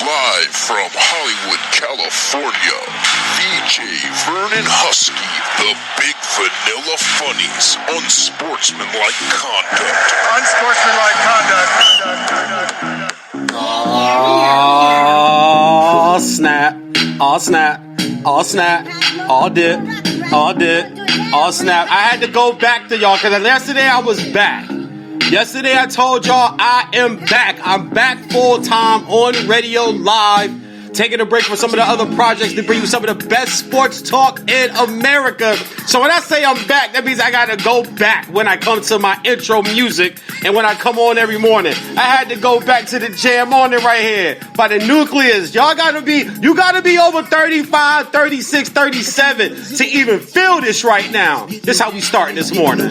Live from Hollywood, California, VJ Vernon Husky, the Big Vanilla Funnies, Unsportsmanlike Conduct. Oh, snap. Oh, snap. Oh, snap. Oh, dip. Oh, dip. Oh, snap. I had to go back to y'all because yesterday I was back. Yesterday I told y'all I am back. I'm back full time on radio live. Taking a break from some of the other projects to bring you some of the best sports talk in America. So when I say I'm back, that means I gotta go back when I come to my intro music and when I come on every morning. I had to go back to the jam on it right here by the Nucleus. You gotta be over 35, 36, 37 to even feel this right now. This is how we start this morning.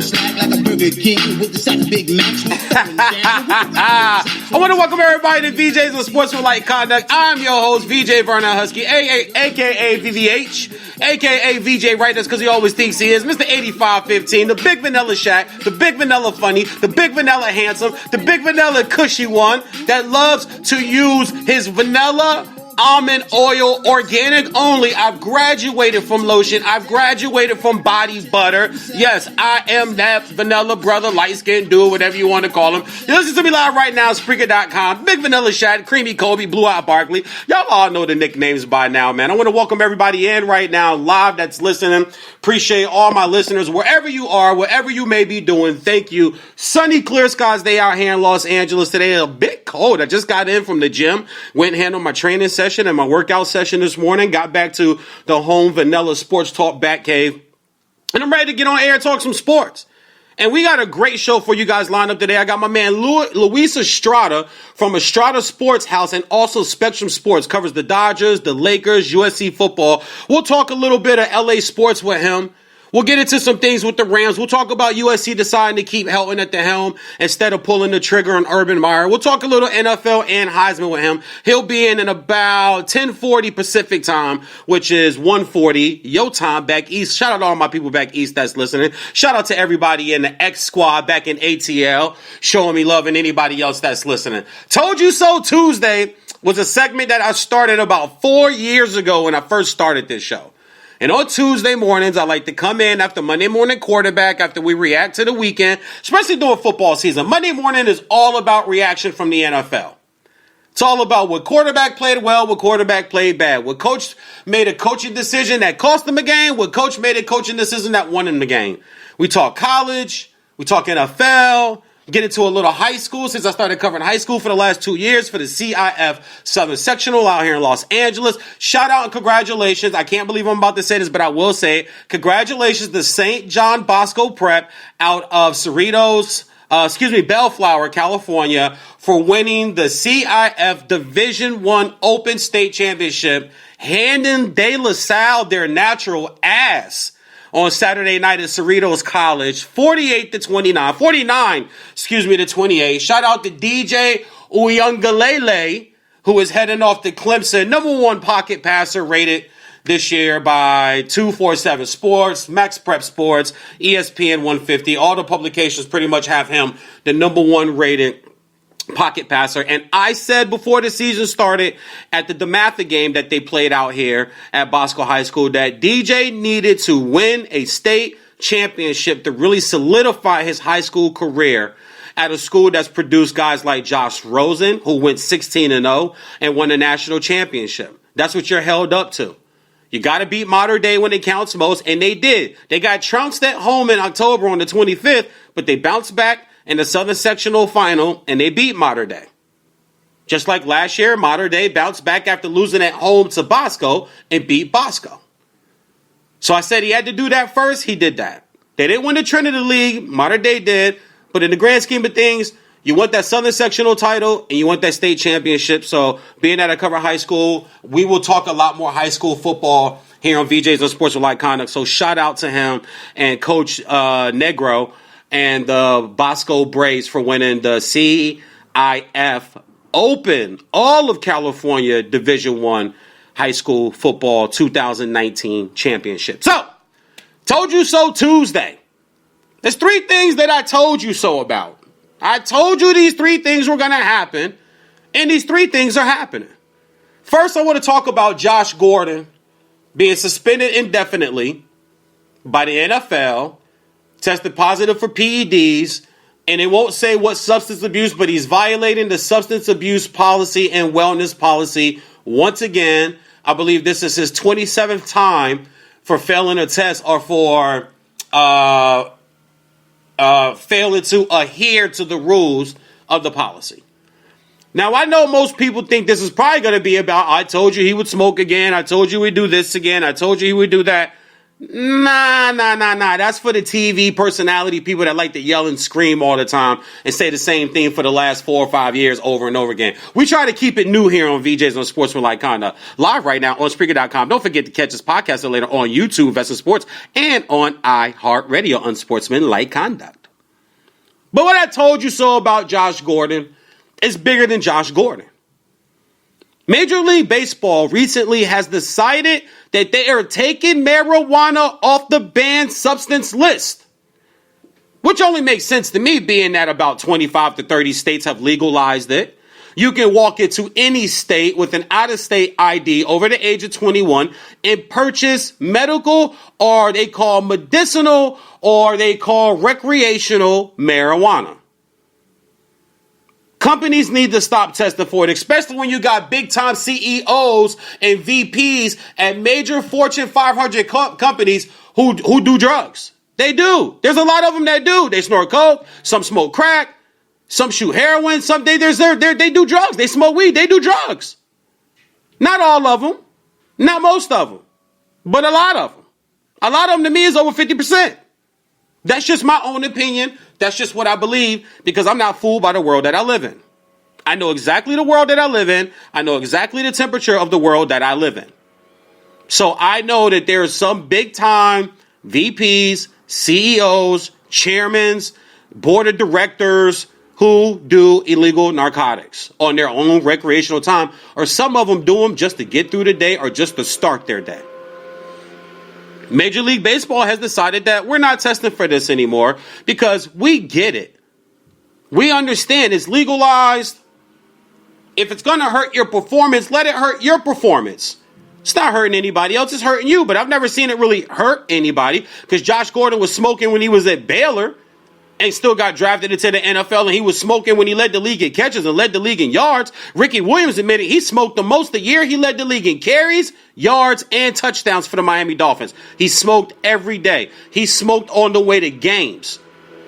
I want to welcome everybody to VJ's on Sportsmanlike Conduct. I'm your host, VJ Vernon Husky, a.k.a. VVH, a.k.a. VJ right that's because he always thinks he is, Mr. 8515, the Big Vanilla Shack, the Big Vanilla Funny, the Big Vanilla Handsome, the Big Vanilla Cushy one that loves to use his vanilla almond oil, organic only. I've graduated from lotion. I've graduated from body butter. Yes, I am that vanilla brother, light-skinned dude, whatever you want to call him. You listen to me live right now, Spreaker.com, Big Vanilla Shad, Creamy Kobe, Blue Eye Barkley. Y'all all know the nicknames by now, man. I want to welcome everybody in right now, live that's listening. Appreciate all my listeners, wherever you are, wherever you may be doing. Thank you. Sunny, clear skies day out here in Los Angeles today. A bit cold. I just got in from the gym, went and handled my training session and my workout session this morning, got back to the home vanilla sports talk back cave, and I'm ready to get on air and talk some sports. And we got a great show for you guys lined up today. I got my man Luis Estrada from Estrada Sports House and also Spectrum Sports, covers the Dodgers, the Lakers, USC football. We'll talk a little bit of LA sports with him. We'll get into some things with the Rams. We'll talk about USC deciding to keep Helton at the helm instead of pulling the trigger on Urban Meyer. We'll talk a little NFL and Heisman with him. He'll be in about 10:40 Pacific time, which is 1:40 your time back east. Shout out to all my people back east that's listening. Shout out to everybody in the X squad back in ATL, showing me love, and anybody else that's listening. Told You So Tuesday was a segment that I started about 4 years ago when I first started this show. And on Tuesday mornings, I like to come in after Monday morning quarterback, after we react to the weekend, especially during football season. Monday morning is all about reaction from the NFL. It's all about what quarterback played well, what quarterback played bad, what coach made a coaching decision that cost them a game, what coach made a coaching decision that won them the game. We talk college, we talk NFL, get into a little high school since I started covering high school for the last 2 years for the CIF Southern Sectional out here in Los Angeles. Shout out and congratulations. I can't believe I'm about to say this, but I will say it. Congratulations to St. John Bosco Prep out of Bellflower, California, for winning the CIF Division I Open State Championship, handing De La Salle their natural ass on Saturday night at Cerritos College, 49 to 28. Shout out to DJ Uyunglele, who is heading off to Clemson, number one pocket passer rated this year by 247 Sports, Max Prep Sports, ESPN 150. All the publications pretty much have him the number one rated pocket passer. And I said before the season started at the DeMatha game that they played out here at Bosco High School that DJ needed to win a state championship to really solidify his high school career at a school that's produced guys like Josh Rosen, who went 16-0 and won a national championship. That's what you're held up to. You got to beat Mater Dei when it counts most, and they did. They got trounced at home in October on the 25th, but they bounced back in the Southern Sectional Final, and they beat Mater Dei. Just like last year, Mater Dei bounced back after losing at home to Bosco and beat Bosco. So I said he had to do that first. He did that. They didn't win the Trinity League. Mater Dei did. But in the grand scheme of things, you want that Southern Sectional title and you want that state championship. So being that I cover high school, we will talk a lot more high school football here on VJs on Sportsmanlike Conduct. So shout out to him and Coach Negro and the Bosco Braves for winning the CIF Open, all of California Division I High School Football 2019 Championship. So, Told You So Tuesday. There's 3 things that I told you so about. I told you these 3 things were going to happen, and these 3 things are happening. First, I want to talk about Josh Gordon being suspended indefinitely by the NFL, tested positive for PEDs, and it won't say what substance abuse, but he's violating the substance abuse policy and wellness policy once again. I believe this is his 27th time for failing a test or for failing to adhere to the rules of the policy. Now, I know most people think this is probably going to be about, I told you he would smoke again. I told you he'd do this again. I told you he would do that. Nah. That's for the TV personality people that like to yell and scream all the time and say the same thing for the last 4 or 5 years over and over again. We try to keep it new here on VJs on Sportsmanlike Conduct. Live right now on Spreaker.com. Don't forget to catch this podcast later on YouTube, Vesta Sports, and on iHeartRadio on Sportsmanlike Conduct. But what I told you so about Josh Gordon is bigger than Josh Gordon. Major League Baseball recently has decided that they are taking marijuana off the banned substance list, which only makes sense to me, being that about 25 to 30 states have legalized it. You can walk into any state with an out-of-state ID over the age of 21 and purchase medical, or they call medicinal, or they call recreational marijuana. Companies need to stop testing for it, especially when you got big-time CEOs and VPs at major Fortune 500 companies who do drugs. They do. There's a lot of them that do. They snort coke. Some smoke crack. Some shoot heroin. Some they do drugs. They smoke weed. They do drugs. Not all of them. Not most of them. But a lot of them. A lot of them to me is over 50%. That's just my own opinion. That's just what I believe, because I'm not fooled by the world that I live in. I know exactly the world that I live in. I know exactly the temperature of the world that I live in. So I know that there are some big time VPs, CEOs, chairmen, board of directors who do illegal narcotics on their own recreational time, or some of them do them just to get through the day or just to start their day. Major League Baseball has decided that we're not testing for this anymore because we get it. We understand it's legalized. If it's going to hurt your performance, let it hurt your performance. It's not hurting anybody else. It's hurting you. But I've never seen it really hurt anybody, because Josh Gordon was smoking when he was at Baylor and still got drafted into the NFL, and he was smoking when he led the league in catches and led the league in yards. Ricky Williams admitted he smoked the most the year he led the league in carries, yards, and touchdowns for the Miami Dolphins. He smoked every day. He smoked on the way to games.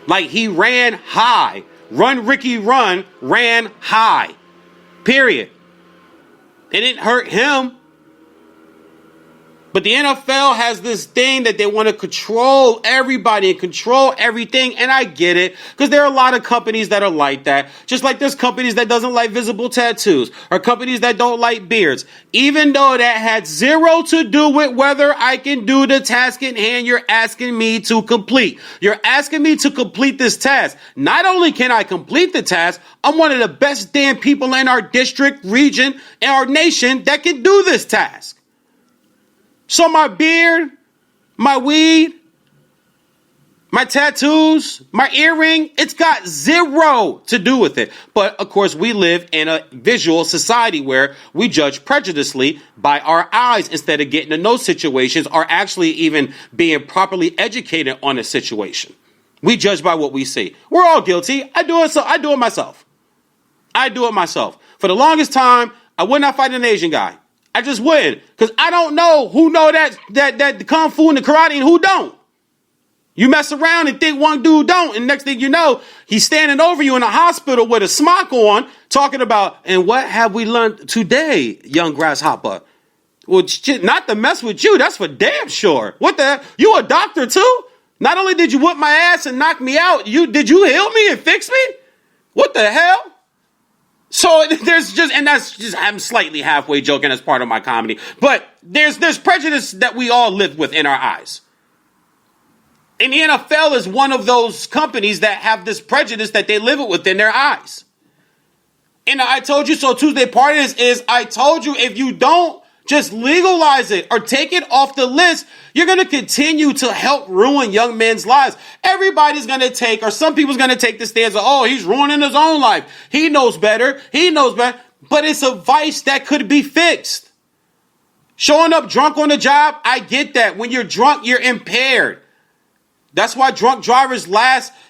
Like, he ran high. Run, Ricky, run, ran high. Period. It didn't hurt him. But the NFL has this thing that they want to control everybody and control everything. And I get it, because there are a lot of companies that are like that. Just like there's companies that doesn't like visible tattoos, or companies that don't like beards. Even though that had zero to do with whether I can do the task at hand you're asking me to complete. You're asking me to complete this task. Not only can I complete the task, I'm one of the best damn people in our district, region, and our nation that can do this task. So my beard, my weed, my tattoos, my earring, it's got zero to do with it. But, of course, we live in a visual society where we judge prejudiciously by our eyes instead of getting to know situations or actually even being properly educated on a situation. We judge by what we see. We're all guilty. I do it myself. For the longest time, I would not fight an Asian guy. I just wouldn't, because I don't know who know that the kung fu and the karate and who don't. You mess around and think one dude don't, and next thing you know, he's standing over you in a hospital with a smock on, talking about, and what have we learned today, young grasshopper? Well, not to mess with you, that's for damn sure. What the? You a doctor too? Not only did you whip my ass and knock me out, did you heal me and fix me? What the hell? So there's just, and that's just, I'm slightly halfway joking as part of my comedy, but there's prejudice that we all live with in our eyes. And the NFL is one of those companies that have this prejudice that they live it within their eyes. And I told you so Tuesday part is I told you, if you don't just legalize it or take it off the list, you're going to continue to help ruin young men's lives. Everybody's going to take, or some people's going to take the stance of, oh, he's ruining his own life. He knows better. But it's a vice that could be fixed. Showing up drunk on the job, I get that. When you're drunk, you're impaired. That's why drunk drivers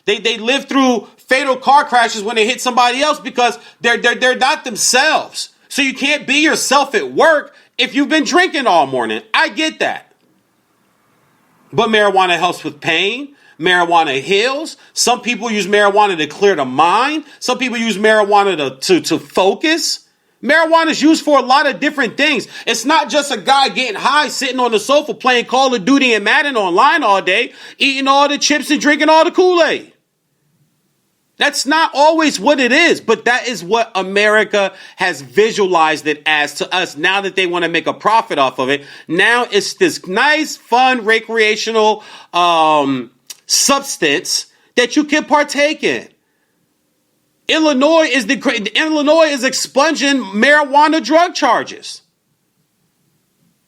they live through fatal car crashes when they hit somebody else, because they're not themselves. So you can't be yourself at work if you've been drinking all morning. I get that. But marijuana helps with pain. Marijuana heals. Some people use marijuana to clear the mind. Some people use marijuana to focus. Marijuana is used for a lot of different things. It's not just a guy getting high, sitting on the sofa, playing Call of Duty and Madden online all day, eating all the chips and drinking all the Kool-Aid. That's not always what it is, but that is what America has visualized it as to us now that they want to make a profit off of it. Now it's this nice, fun, recreational substance that you can partake in. Illinois is expunging marijuana drug charges.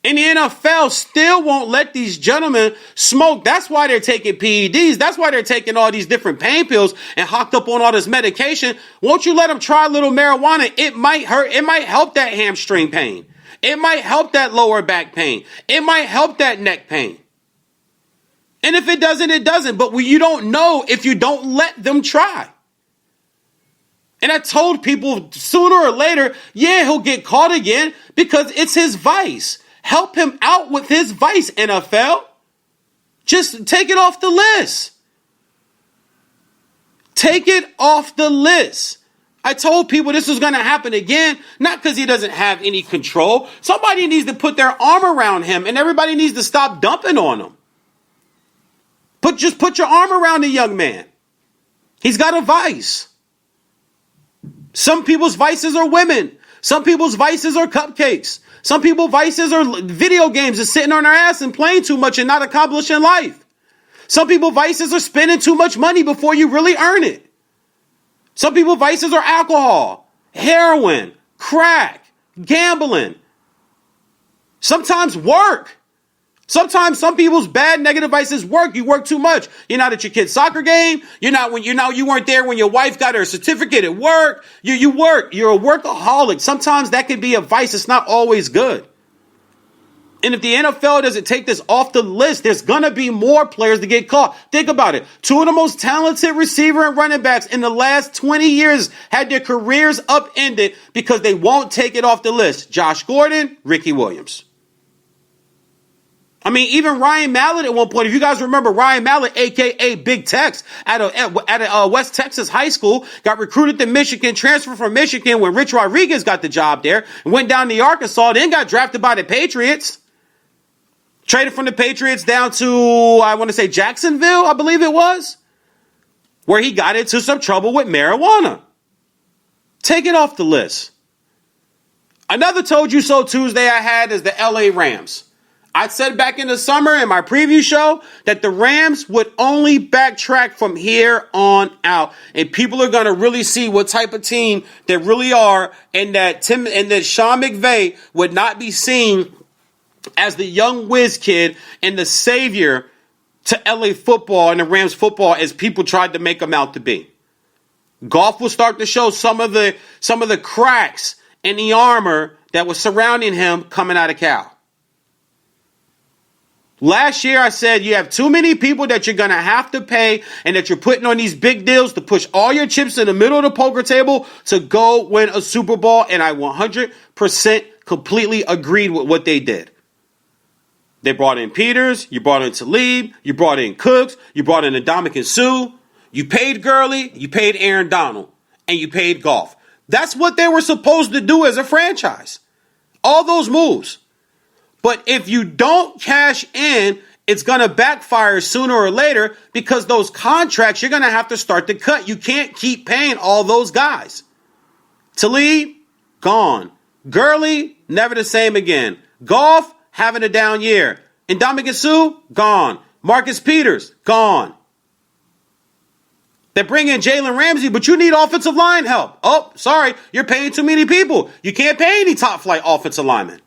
And the NFL still won't let these gentlemen smoke. That's why they're taking PEDs. That's why they're taking all these different pain pills and hocked up on all this medication. Won't you let them try a little marijuana? It might hurt. It might help that hamstring pain. It might help that lower back pain. It might help that neck pain. And if it doesn't, it doesn't. But you don't know if you don't let them try. And I told people sooner or later, yeah, he'll get caught again because it's his vice. Help him out with his vice, NFL. Just take it off the list. Take it off the list. I told people this was going to happen again, not because he doesn't have any control. Somebody needs to put their arm around him, and everybody needs to stop dumping on him. Just put your arm around the young man. He's got a vice. Some people's vices are women. Some people's vices are cupcakes. Some people's vices are video games and sitting on their ass and playing too much and not accomplishing life. Some people's vices are spending too much money before you really earn it. Some people's vices are alcohol, heroin, crack, gambling. Sometimes work. Sometimes some people's bad negative vices work. You work too much. You're not at your kid's soccer game. You weren't there when your wife got her certificate at work. You work. You're a workaholic. Sometimes that can be a vice. It's not always good. And if the NFL doesn't take this off the list, there's going to be more players to get caught. Think about it. Two of the most talented receiver and running backs in the last 20 years had their careers upended because they won't take it off the list. Josh Gordon, Ricky Williams. I mean, even Ryan Mallett at one point, if you guys remember, Ryan Mallett, a.k.a. Big Tex, at a West Texas high school, got recruited to Michigan, transferred from Michigan when Rich Rodriguez got the job there, and went down to Arkansas, then got drafted by the Patriots. Traded from the Patriots down to, I want to say, Jacksonville, I believe it was, where he got into some trouble with marijuana. Take it off the list. Another Told You So Tuesday I had is the L.A. Rams. I said back in the summer in my preview show that the Rams would only backtrack from here on out. And people are going to really see what type of team they really are, and that Sean McVay would not be seen as the young whiz kid and the savior to LA football and the Rams football as people tried to make him out to be. Goff will start to show some of the cracks in the armor that was surrounding him coming out of Cal. Last year, I said you have too many people that you're going to have to pay and that you're putting on these big deals to push all your chips in the middle of the poker table to go win a Super Bowl. And I 100% completely agreed with what they did. They brought in Peters, you brought in Talib, you brought in Cooks, you brought in Ndamukong Suh, you paid Gurley, you paid Aaron Donald, and you paid Goff. That's what they were supposed to do as a franchise. All those moves. But if you don't cash in, it's going to backfire sooner or later because those contracts, you're going to have to start to cut. You can't keep paying all those guys. Talib, gone. Gurley, never the same again. Goff, having a down year. Ndamukong Suh, gone. Marcus Peters, gone. They bring in Jalen Ramsey, but you need offensive line help. Oh, sorry, you're paying too many people. You can't pay any top-flight offensive linemen.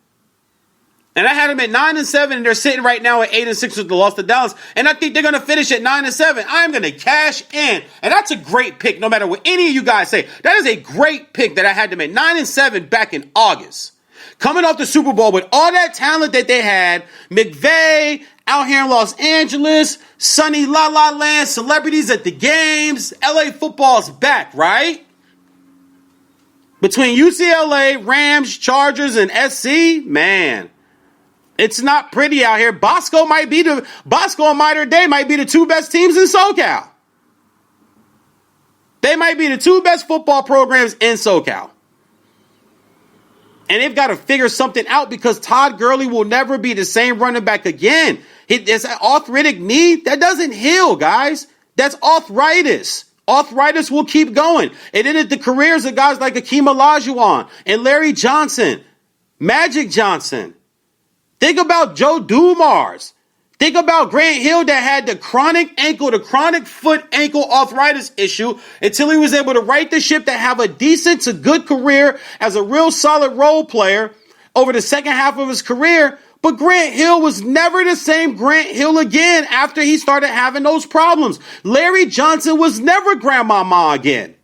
And I had them at 9-7, and they're sitting right now at 8-6 with the loss to Dallas. And I think they're going to finish at 9-7. I'm going to cash in. And that's a great pick, no matter what any of you guys say. That is a great pick that I had them at 9-7 back in August. Coming off the Super Bowl with all that talent that they had, McVay out here in Los Angeles, sunny La La Land, celebrities at the games, LA football's back, right? Between UCLA, Rams, Chargers, and SC, man, it's not pretty out here. Bosco and Mater Dei might be the two best teams in SoCal. They might be the two best football programs in SoCal. And they've got to figure something out because Todd Gurley will never be the same running back again. It's an arthritic knee. That doesn't heal, guys. That's arthritis. Arthritis will keep going. It ended the careers of guys like Akeem Olajuwon and Larry Johnson, Magic Johnson. Think about Joe Dumars. Think about Grant Hill that had the chronic foot ankle arthritis issue until he was able to right the ship to have a decent to good career as a real solid role player over the second half of his career. But Grant Hill was never the same Grant Hill again after he started having those problems. Larry Johnson was never grandmama again.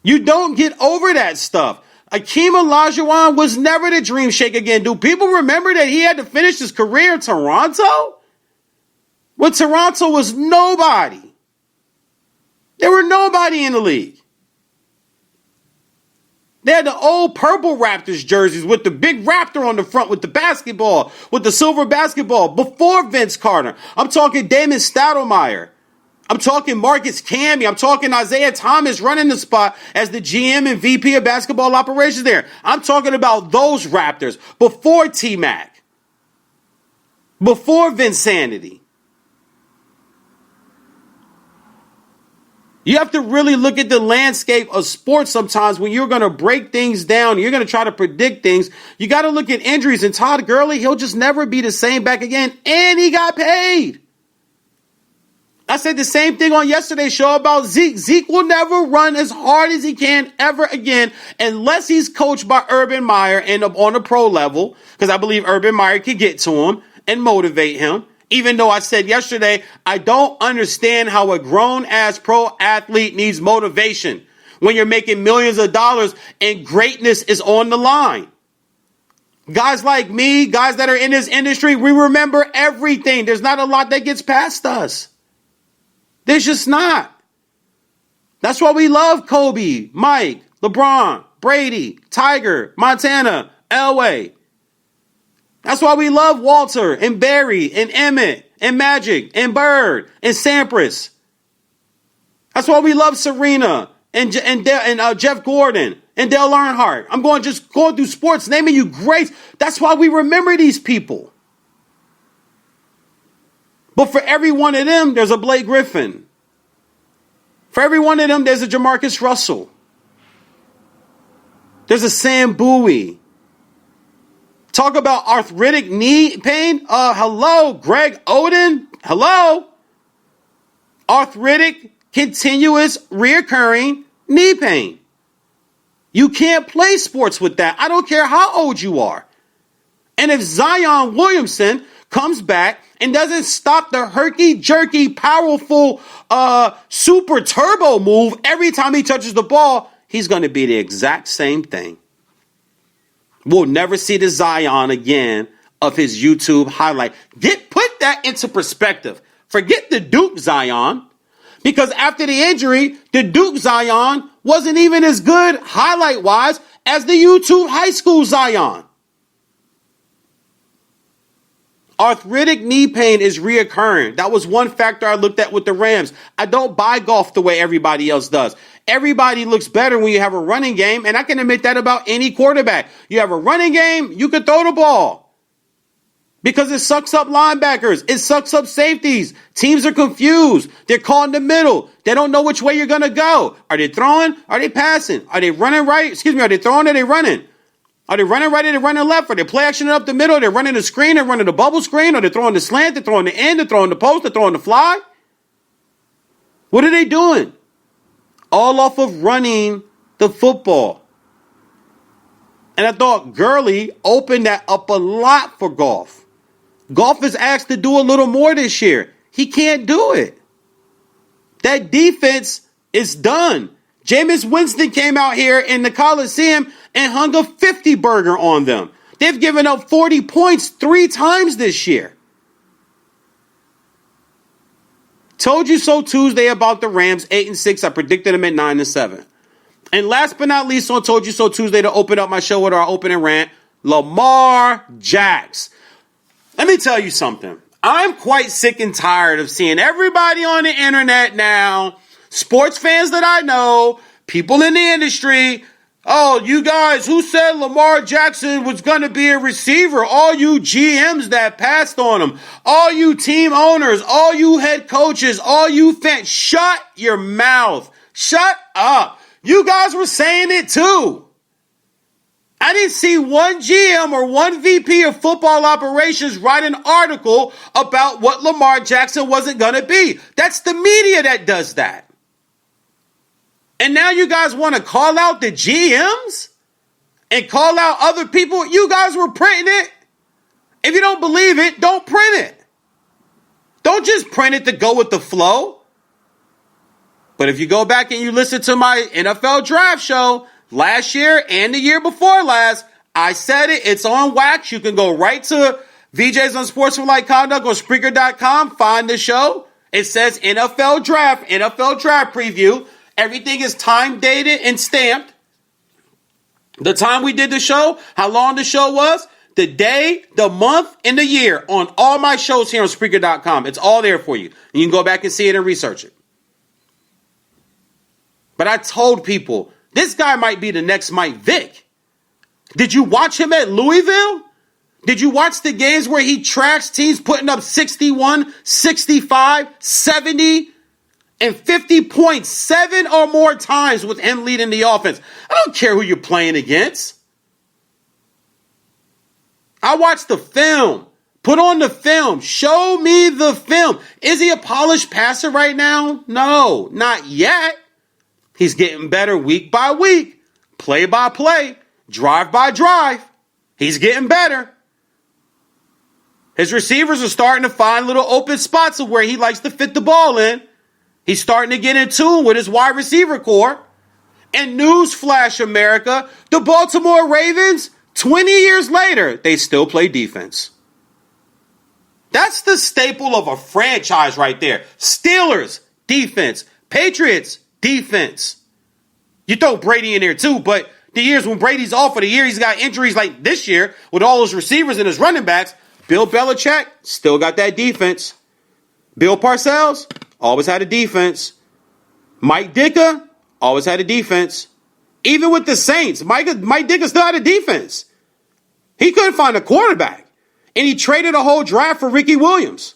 You don't get over that stuff. Akeem Olajuwon was never the dream shake again. Do people remember that he had to finish his career in Toronto? When Toronto was nobody. There were nobody in the league. They had the old purple Raptors jerseys with the big raptor on the front with the basketball, with the silver basketball, before Vince Carter. I'm talking Damon Stoudemire. I'm talking Marcus Camby. I'm talking Isaiah Thomas running the spot as the GM and VP of basketball operations there. I'm talking about those Raptors before T-Mac, before Vinsanity. You have to really look at the landscape of sports sometimes when you're going to break things down. You're going to try to predict things. You got to look at injuries. And Todd Gurley, he'll just never be the same back again. And he got paid. I said the same thing on yesterday's show about Zeke. Zeke will never run as hard as he can ever again unless he's coached by Urban Meyer and on a pro level, because I believe Urban Meyer could get to him and motivate him. Even though I said yesterday, I don't understand how a grown-ass pro athlete needs motivation when you're making millions of dollars and greatness is on the line. Guys like me, guys that are in this industry, we remember everything. There's not a lot that gets past us. There's just not. That's why we love Kobe, Mike, LeBron, Brady, Tiger, Montana, Elway. That's why we love Walter and Barry and Emmett and Magic and Bird and Sampras. That's why we love Serena and Jeff Gordon and Dale Earnhardt. I'm going through sports, naming you greats. That's why we remember these people. But for every one of them, there's a Blake Griffin. For every one of them, there's a Jamarcus Russell. There's a Sam Bowie. Talk about arthritic knee pain. Hello, Greg Oden. Hello. Arthritic, continuous, reoccurring knee pain. You can't play sports with that. I don't care how old you are. And if Zion Williamson comes back and doesn't stop the herky-jerky, powerful, super turbo move every time he touches the ball, he's going to be the exact same thing. We'll never see the Zion again of his YouTube highlight. Put that into perspective. Forget the Duke Zion, because after the injury, the Duke Zion wasn't even as good highlight-wise as the YouTube high school Zion. Arthritic knee pain is reoccurring. That was one factor I looked at with the Rams. I don't buy golf the way everybody else does. Everybody looks better when you have a running game, and I can admit that about any quarterback. You have a running game, you can throw the ball. Because it sucks up linebackers. It sucks up safeties. Teams are confused. They're caught in the middle. They don't know which way you're going to go. Are they throwing? Are they passing? Are they running right? Are they throwing or are they running? Are they running right or they running left? Are they play actioning up the middle? Are they running the screen? They're running the bubble screen? Are they throwing the slant? They're throwing the end? They're throwing the post? They're throwing the fly? What are they doing? All off of running the football. And I thought Gurley opened that up a lot for Goff. Goff is asked to do a little more this year. He can't do it. That defense is done. Jameis Winston came out here in the Coliseum and hung a 50 burger on them. They've given up 40 points 3 times this year. Told you so Tuesday about the Rams, 8-6. I predicted them at 9-7. And last but not least on Told You So Tuesday, to open up my show with our opening rant, Lamar Jackson. Let me tell you something. I'm quite sick and tired of seeing everybody on the internet now, sports fans that I know, people in the industry. Oh, you guys, who said Lamar Jackson was going to be a receiver? All you GMs that passed on him, all you team owners, all you head coaches, all you fans, shut your mouth. Shut up. You guys were saying it too. I didn't see one GM or one VP of football operations write an article about what Lamar Jackson wasn't going to be. That's the media that does that. And now you guys want to call out the GMs and call out other people? You guys were printing it. If you don't believe it, don't print it. Don't just print it to go with the flow. But if you go back and you listen to my NFL draft show last year and the year before last, I said it. It's on wax. You can go right to VJ's on Sportsmanlike Conduct or Spreaker.com. Find the show. It says NFL draft preview. Everything is time dated and stamped. The time we did the show, how long the show was, the day, the month, and the year on all my shows here on Spreaker.com. It's all there for you. And you can go back and see it and research it. But I told people, this guy might be the next Mike Vick. Did you watch him at Louisville? Did you watch the games where he tracks teams putting up 61, 65, 70, and 50 points 7 or more times with him leading the offense? I don't care who you're playing against. I watched the film. Put on the film. Show me the film. Is he a polished passer right now? No, not yet. He's getting better week by week, play by play, drive by drive. He's getting better. His receivers are starting to find little open spots of where he likes to fit the ball in. He's starting to get in tune with his wide receiver core. And newsflash, America, the Baltimore Ravens, 20 years later, they still play defense. That's the staple of a franchise right there. Steelers, defense. Patriots, defense. You throw Brady in there too, but the years when Brady's off for the year, he's got injuries like this year with all his receivers and his running backs. Bill Belichick still got that defense. Bill Parcells always had a defense. Mike Ditka always had a defense. Even with the Saints, Mike Ditka still had a defense. He couldn't find a quarterback, and he traded a whole draft for Ricky Williams.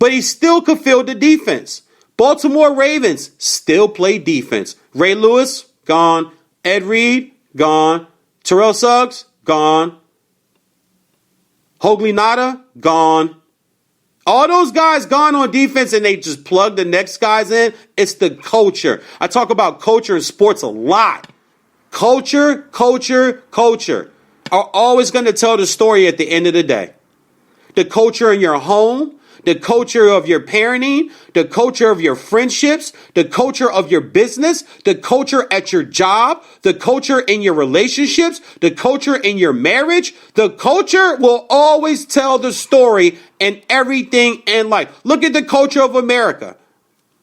But he still could field the defense. Baltimore Ravens still play defense. Ray Lewis, gone. Ed Reed, gone. Terrell Suggs, gone. Hoagley Nada, gone. All those guys gone on defense and they just plug the next guys in. It's the culture. I talk about culture in sports a lot. Culture are always going to tell the story at the end of the day. The culture in your home, the culture of your parenting, the culture of your friendships, the culture of your business, the culture at your job, the culture in your relationships, the culture in your marriage. The culture will always tell the story in everything in life. Look at the culture of America.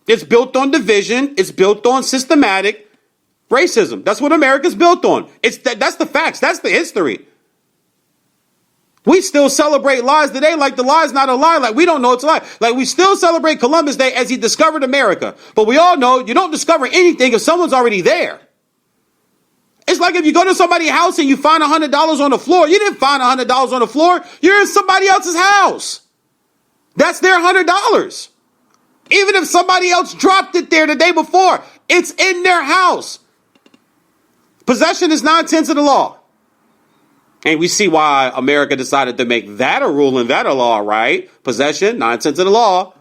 It's built on division. It's built on systematic racism. That's what America's built on. That's the facts. That's the history. We still celebrate lies today like the lie's not a lie, like we don't know it's a lie. Like we still celebrate Columbus Day as he discovered America. But we all know you don't discover anything if someone's already there. It's like if you go to somebody's house and you find $100 on the floor. You didn't find $100 on the floor. You're in somebody else's house. That's their $100. Even if somebody else dropped it there the day before, it's in their house. Possession is 9/10 of the law. And we see why America decided to make that a rule and that a law, right? Possession, 9/10 of the law,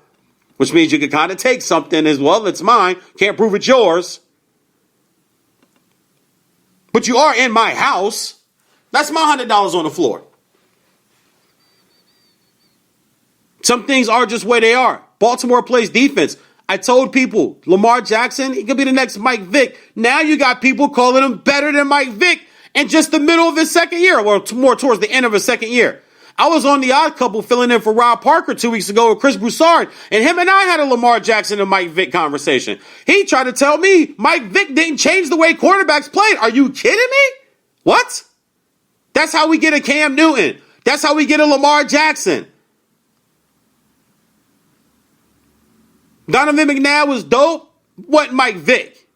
which means you can kind of take something as well. It's mine. Can't prove it's yours. but you are in my house. That's my $100 on the floor. Some things are just where they are. Baltimore plays defense. I told people, Lamar Jackson, he could be the next Mike Vick. Now you got people calling him better than Mike Vick in just the middle of his second year, or more towards the end of his second year. I was on The Odd Couple filling in for Rob Parker 2 weeks ago with Chris Broussard, and him and I had a Lamar Jackson and Mike Vick conversation. He tried to tell me Mike Vick didn't change the way quarterbacks played. Are you kidding me? What? That's how we get a Cam Newton. That's how we get a Lamar Jackson. Donovan McNabb was dope. Wasn't Mike Vick.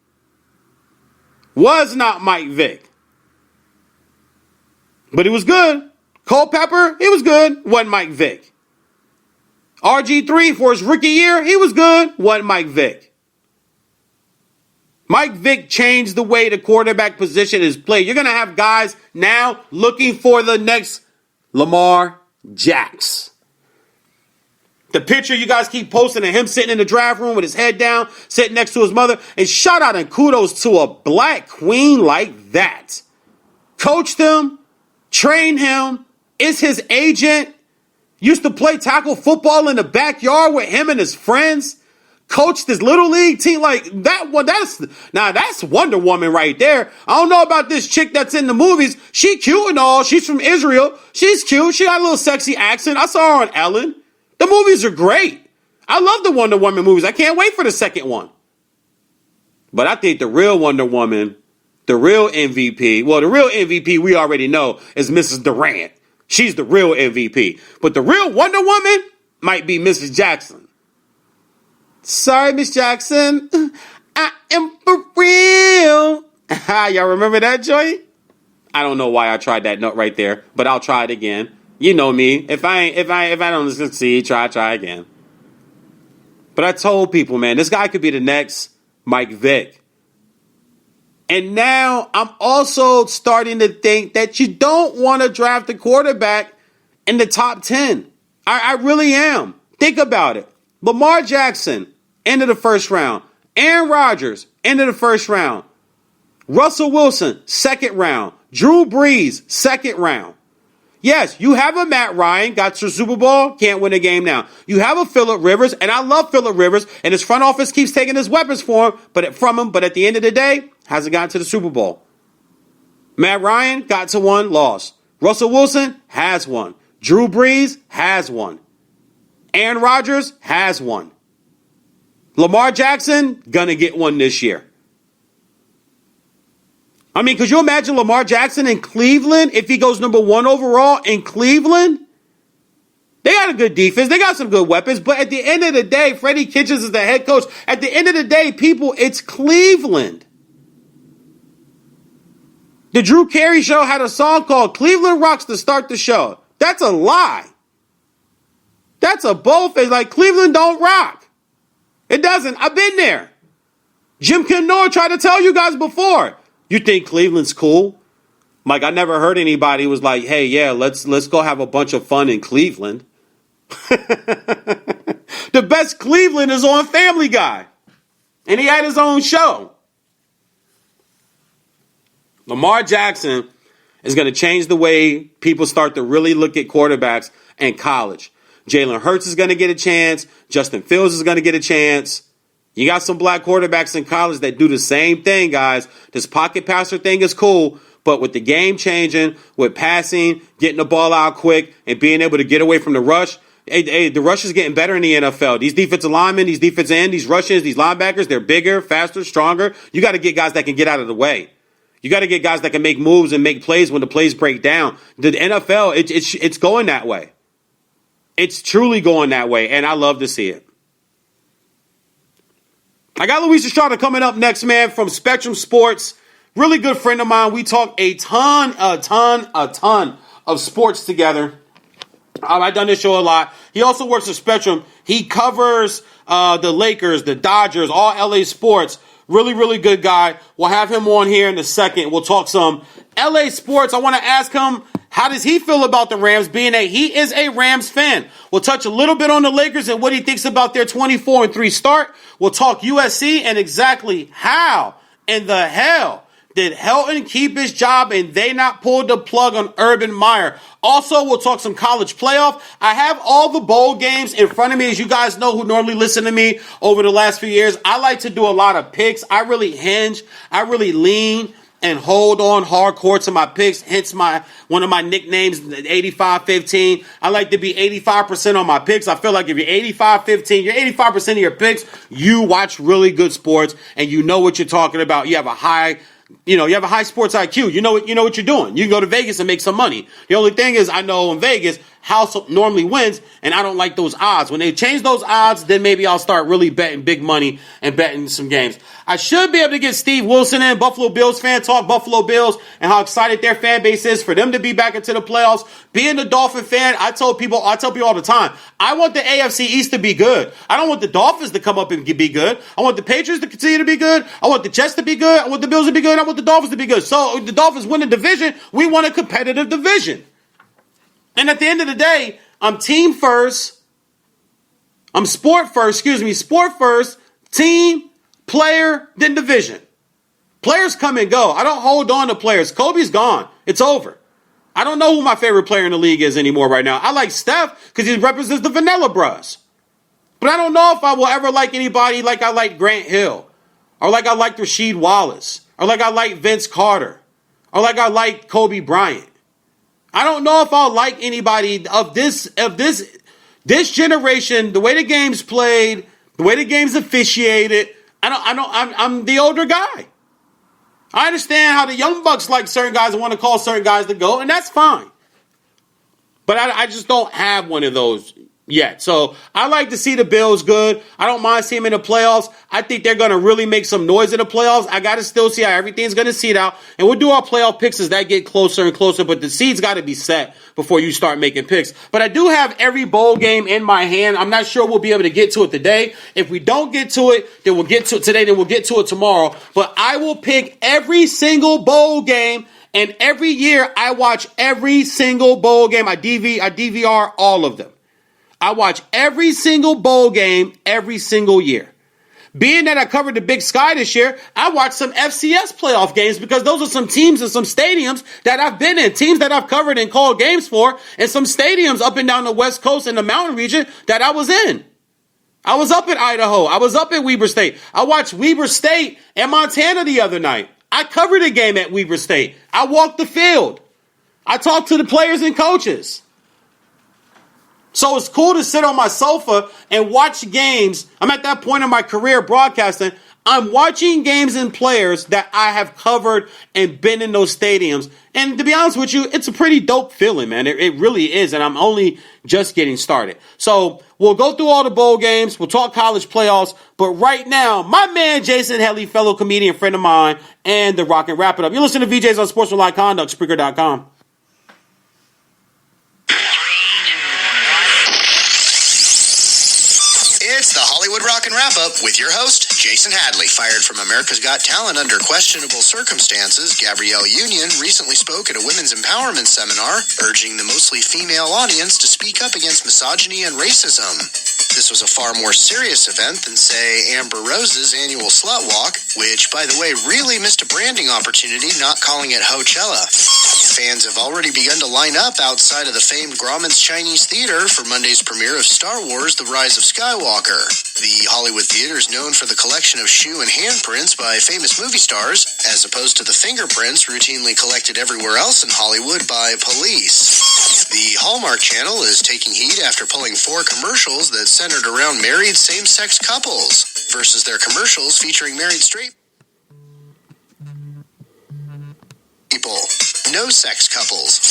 Was not Mike Vick. But he was good. Culpepper, he was good. Wasn't Mike Vick. RG3 for his rookie year, he was good. Wasn't Mike Vick. Mike Vick changed the way the quarterback position is played. You're going to have guys now looking for the next Lamar Jackson. The picture you guys keep posting of him sitting in the draft room with his head down, sitting next to his mother. And shout out and kudos to a black queen like that. Coached him, trained him, is his agent, used to play tackle football in the backyard with him and his friends. Coached his little league team like that one. That's Wonder Woman right there. I don't know about this chick that's in the movies. She cute and all. She's from Israel. She's cute. She got a little sexy accent. I saw her on Ellen. The movies are great. I love the Wonder Woman movies. I can't wait for the second one. But I think the real Wonder Woman, the real MVP, well, the real MVP we already know is Mrs. Durant. She's the real MVP. But the real Wonder Woman might be Mrs. Jackson. Sorry, Miss Jackson. I am for real. Y'all remember that joint? I don't know why I tried that note right there, but I'll try it again. You know me. If I don't succeed, try again. But I told people, man, this guy could be the next Mike Vick. And now I'm also starting to think that you don't want to draft a quarterback in the top 10. I really am. Think about it. Lamar Jackson, end of the first round. Aaron Rodgers, end of the first round. Russell Wilson, second round. Drew Brees, second round. Yes, you have a Matt Ryan, got to the Super Bowl, can't win a game now. You have a Phillip Rivers, and I love Phillip Rivers, and his front office keeps taking his weapons from him, but at the end of the day, hasn't gotten to the Super Bowl. Matt Ryan got to one, lost. Russell Wilson has one. Drew Brees has one. Aaron Rodgers has one. Lamar Jackson, gonna get one this year. I mean, could you imagine Lamar Jackson in Cleveland if he goes number 1 overall in Cleveland? They got a good defense. They got some good weapons. But at the end of the day, Freddie Kitchens is the head coach. At the end of the day, people, it's Cleveland. The Drew Carey Show had a song called Cleveland Rocks to start the show. That's a lie. That's a bold-faced, like Cleveland don't rock. It doesn't. I've been there. Jim Kenoa tried to tell you guys before. You think Cleveland's cool? Like, I never heard anybody was like, hey, yeah, let's go have a bunch of fun in Cleveland. The best Cleveland is on Family Guy. And he had his own show. Lamar Jackson is going to change the way people start to really look at quarterbacks in college. Jalen Hurts is going to get a chance. Justin Fields is going to get a chance. You got some black quarterbacks in college that do the same thing, guys. This pocket passer thing is cool, but with the game changing, with passing, getting the ball out quick, and being able to get away from the rush, the rush is getting better in the NFL. These defensive linemen, these defensive ends, these rushes, these linebackers, they're bigger, faster, stronger. You got to get guys that can get out of the way. You got to get guys that can make moves and make plays when the plays break down. The NFL, it's going that way. It's truly going that way, and I love to see it. I got Luis Estrada coming up next, man, from Spectrum Sports. Really good friend of mine. We talk a ton of sports together. I've done this show a lot. He also works at Spectrum. He covers the Lakers, the Dodgers, all LA sports. Really, really good guy. We'll have him on here in a second. We'll talk some LA sports. I want to ask him, how does he feel about the Rams, being he is a Rams fan? We'll touch a little bit on the Lakers and what he thinks about their 24-3 start. We'll talk USC and exactly how in the hell Did Helton keep his job and they not pulled the plug on Urban Meyer? Also, we'll talk some college playoff. I have all the bowl games in front of me. As you guys know who normally listen to me over the last few years, I like to do a lot of picks. I really hinge. I really lean and hold on hardcore to my picks. Hence one of my nicknames, 85-15. I like to be 85% on my picks. I feel like if you're 85-15, you're 85% of your picks, you watch really good sports and you know what you're talking about. You have a high sports IQ. You know what you're doing. You can go to Vegas and make some money. The only thing is, I know in Vegas, house normally wins, and I don't like those odds. When they change those odds, then maybe I'll start really betting big money and betting some games. I should be able to get Steve Wilson in, Buffalo Bills fan, talk Buffalo Bills and how excited their fan base is for them to be back into the playoffs. Being a Dolphin fan, I tell people all the time, I want the AFC East to be good. I don't want the Dolphins to come up and be good. I want the Patriots to continue to be good. I want the Jets to be good. I want the Bills to be good. I want the Dolphins to be good. So if the Dolphins win the division, we want a competitive division. And at the end of the day, I'm team first. I'm sport first, team, player, then division. Players come and go. I don't hold on to players. Kobe's gone. It's over. I don't know who my favorite player in the league is anymore right now. I like Steph because he represents the Vanilla Bros. But I don't know if I will ever like anybody like I like Grant Hill, or like I like Rasheed Wallace, or like I like Vince Carter, or like I like Kobe Bryant. I don't know if I'll like anybody of this generation, the way the game's played, the way the game's officiated. I'm the older guy. I understand how the young bucks like certain guys and want to call certain guys to go, and that's fine. But I just don't have one of those yet. So I like to see the Bills good. I don't mind seeing them in the playoffs. I think they're going to really make some noise in the playoffs. I got to still see how everything's going to seed out. And we'll do our playoff picks as that get closer and closer. But the seeds got to be set before you start making picks. But I do have every bowl game in my hand. I'm not sure we'll be able to get to it today. If we don't get to it, then we'll get to it today. Then we'll get to it tomorrow. But I will pick every single bowl game. And every year I watch every single bowl game. I DVR all of them. I watch every single bowl game every single year. Being that I covered the Big Sky this year, I watched some FCS playoff games because those are some teams and some stadiums that I've been in, teams that I've covered and called games for, and some stadiums up and down the West Coast and the mountain region that I was in. I was up in Idaho. I was up at Weber State. I watched Weber State and Montana the other night. I covered a game at Weber State. I walked the field. I talked to the players and coaches. So it's cool to sit on my sofa and watch games. I'm at that point in my career broadcasting. I'm watching games and players that I have covered and been in those stadiums. And to be honest with you, it's a pretty dope feeling, man. It really is. And I'm only just getting started. So we'll go through all the bowl games. We'll talk college playoffs. But right now, my man Jason Helly, fellow comedian, friend of mine, and the Rock and Wrap It Up. You're listening to VJs on Sportsmanlike Conduct, Spreaker.com. It's the Hollywood Rock and Wrap Up with your host, Jason Hadley. Fired from America's Got Talent under questionable circumstances, Gabrielle Union recently spoke at a women's empowerment seminar, urging the mostly female audience to speak up against misogyny and racism. This was a far more serious event than, say, Amber Rose's annual Slut Walk, which, by the way, really missed a branding opportunity not calling it Hochella. Fans have already begun to line up outside of the famed Grauman's Chinese Theater for Monday's premiere of Star Wars: The Rise of Skywalker. The Hollywood Theater is known for the collection of shoe and handprints by famous movie stars, as opposed to the fingerprints routinely collected everywhere else in Hollywood by police. The Hallmark Channel is taking heat after pulling 4 commercials that centered around married same-sex couples versus their commercials featuring married straight people. No sex couples.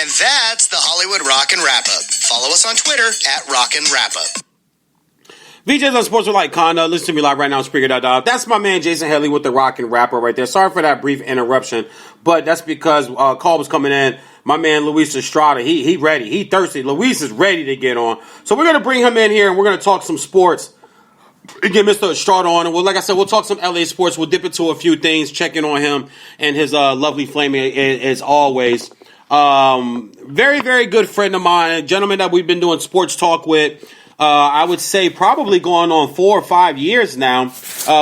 And that's the Hollywood Rock and Wrap Up. Follow us on Twitter at Rock and Wrap Up. VJs on Sportsmanlike Conduct. Listen to me live right now on Spreaker.com. That's my man Jason Helly with the Rock and Wrap Up right there. Sorry for that brief interruption, but that's because call was coming in. My man Luis Estrada, he ready. He thirsty. Luis is ready to get on. So we're going to bring him in here and we're going to talk some sports. Get Mr. Estrada on. And like I said, we'll talk some LA sports. We'll dip into a few things, checking on him and his lovely flame as always. Very, very good friend of mine, a gentleman that we've been doing sports talk with. I would say probably going on 4 or 5 years now.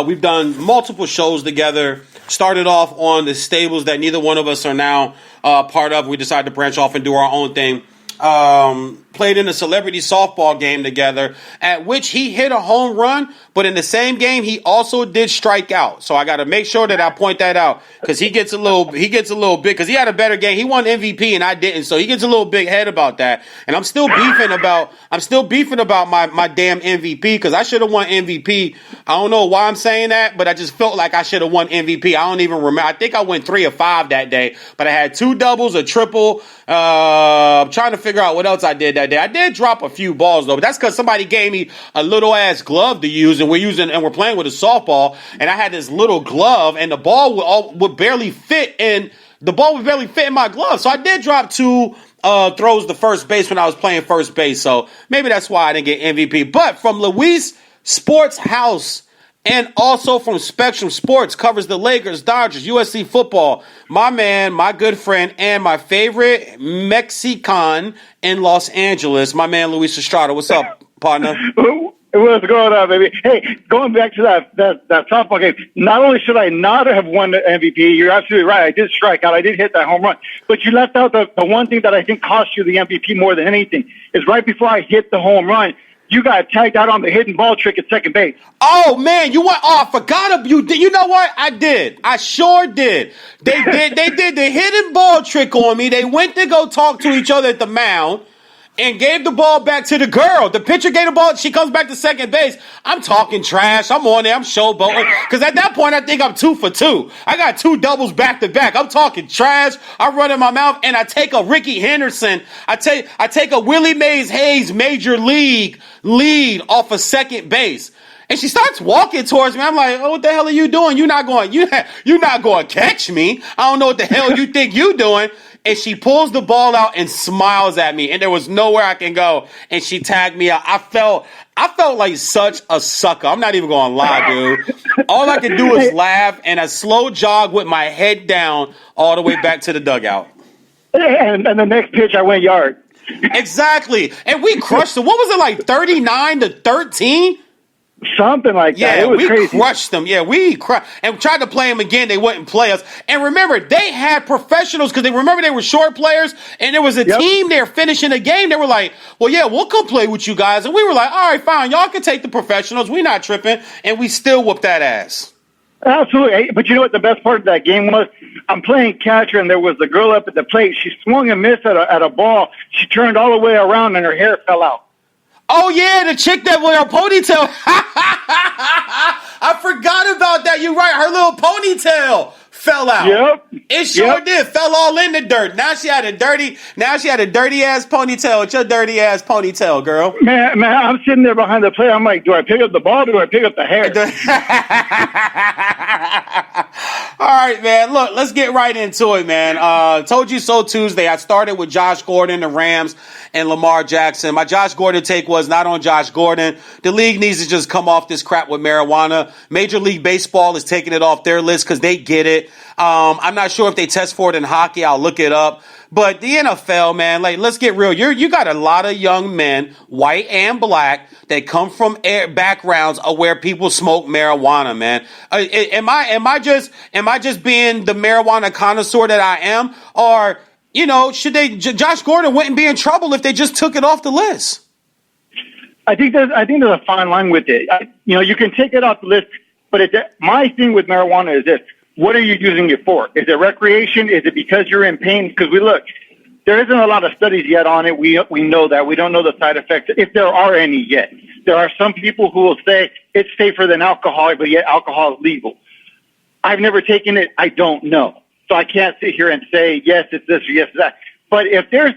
We've done multiple shows together. started off on the stables that neither one of us are now part of. We decided to branch off and do our own thing. Played in a celebrity softball game together, at which he hit a home run, but in the same game he also did strike out. So I got to make sure that I point that out, because he gets a little big, because he had a better game. He won MVP and I didn't, so he gets a little big head about that. And I'm still beefing about my damn MVP, because I should have won MVP. I don't know why I'm saying that, but I just felt like I should have won MVP. I don't even remember. I think I went 3 of 5 that day, but I had 2 doubles, a triple. I'm trying to figure out what else I did that day. I did drop a few balls though, but that's because somebody gave me a little ass glove to use, and we're playing with a softball, and I had this little glove, and the ball would barely fit in my glove. So I did drop 2 throws to first base when I was playing first base. So maybe that's why I didn't get MVP. But from Luis Sports House, and also from Spectrum Sports, covers the Lakers, Dodgers, USC football. My man, my good friend, and my favorite Mexican in Los Angeles, my man Luis Estrada. What's up, partner? What's going on, baby? Hey, going back to that softball game, not only should I not have won the MVP, you're absolutely right. I did strike out. I did hit that home run. But you left out the one thing that I think cost you the MVP more than anything, is right before I hit the home run, you got tagged out on the hidden ball trick at second base. Oh man, I forgot you. You know what? I did. I sure did. They did the hidden ball trick on me. They went to go talk to each other at the mound and gave the ball back to the girl. The pitcher gave the ball. She comes back to second base. I'm talking trash. I'm on there. I'm showboating. Because at that point, I think I'm 2 for 2. I got 2 doubles back to back. I'm talking trash. I run in my mouth, and I take a Ricky Henderson. I take a Willie Mays Hayes Major League lead off of second base. And she starts walking towards me. I'm like, oh, what the hell are you doing? You're not going to catch me. I don't know what the hell you think you're doing. And she pulls the ball out and smiles at me, and there was nowhere I can go. And she tagged me out. I felt like such a sucker. I'm not even going to lie, dude. All I could do is laugh and a slow jog with my head down all the way back to the dugout. And the next pitch, I went yard. Exactly. And we crushed them. What was it, like 39-13? Something like that. Yeah, it was crazy. Crushed them. Yeah, we crushed. And we tried to play them again. They wouldn't play us. And remember, they had professionals, because they were short players, and there was a team there finishing a game. They were like, well, yeah, we'll come play with you guys. And we were like, all right, fine. Y'all can take the professionals. We're not tripping. And we still whooped that ass. Absolutely. But you know what the best part of that game was? I'm playing catcher, and there was a girl up at the plate. She swung and missed at a ball. She turned all the way around, and her hair fell out. Oh, yeah, the chick that with her ponytail. I forgot about that. You're right. Her little ponytail fell out. Yep. It sure did. Fell all in the dirt. Now she had a dirty ass ponytail. It's your dirty ass ponytail, girl. Man, I'm sitting there behind the plate. I'm like, do I pick up the ball or do I pick up the hair? All right, man. Look, let's get right into it, man. Told you so Tuesday. I started with Josh Gordon, the Rams, and Lamar Jackson. My Josh Gordon take was not on Josh Gordon. The league needs to just come off this crap with marijuana. Major League Baseball is taking it off their list because they get it. I'm not sure if they test for it in hockey. I'll look it up. But the NFL, man, like, let's get real. You got a lot of young men, white and black, that come from backgrounds of where people smoke marijuana, man. Am I just being the marijuana connoisseur that I am? Or, Josh Gordon wouldn't be in trouble if they just took it off the list. I think there's a fine line with it. You can take it off the list, but my thing with marijuana is this. What are you using it for? Is it recreation? Is it because you're in pain? Because there isn't a lot of studies yet on it. We know that. We don't know the side effects, if there are any yet. There are some people who will say it's safer than alcohol, but yet alcohol is legal. I've never taken it. I don't know. So I can't sit here and say, yes, it's this or yes, it's that. But if there's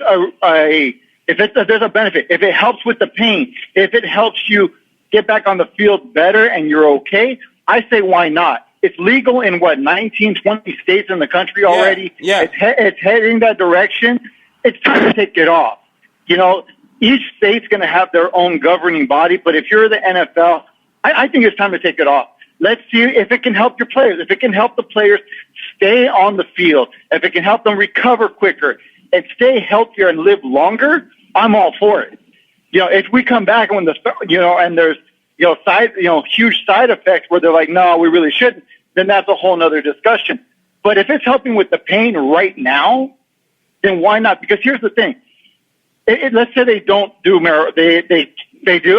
there's a benefit, if it helps with the pain, if it helps you get back on the field better and you're okay, I say why not? It's legal in 19, 20 states in the country already. Yeah. It's heading that direction. It's time to take it off. Each state's going to have their own governing body, but if you're the NFL, I think it's time to take it off. Let's see if it can help your players, if it can help the players stay on the field, if it can help them recover quicker and stay healthier and live longer, I'm all for it. If we come back and and there's huge side effects where they're like, no, we really shouldn't, then that's a whole nother discussion. But if it's helping with the pain right now, then why not? Because here's the thing. Let's say they don't do they do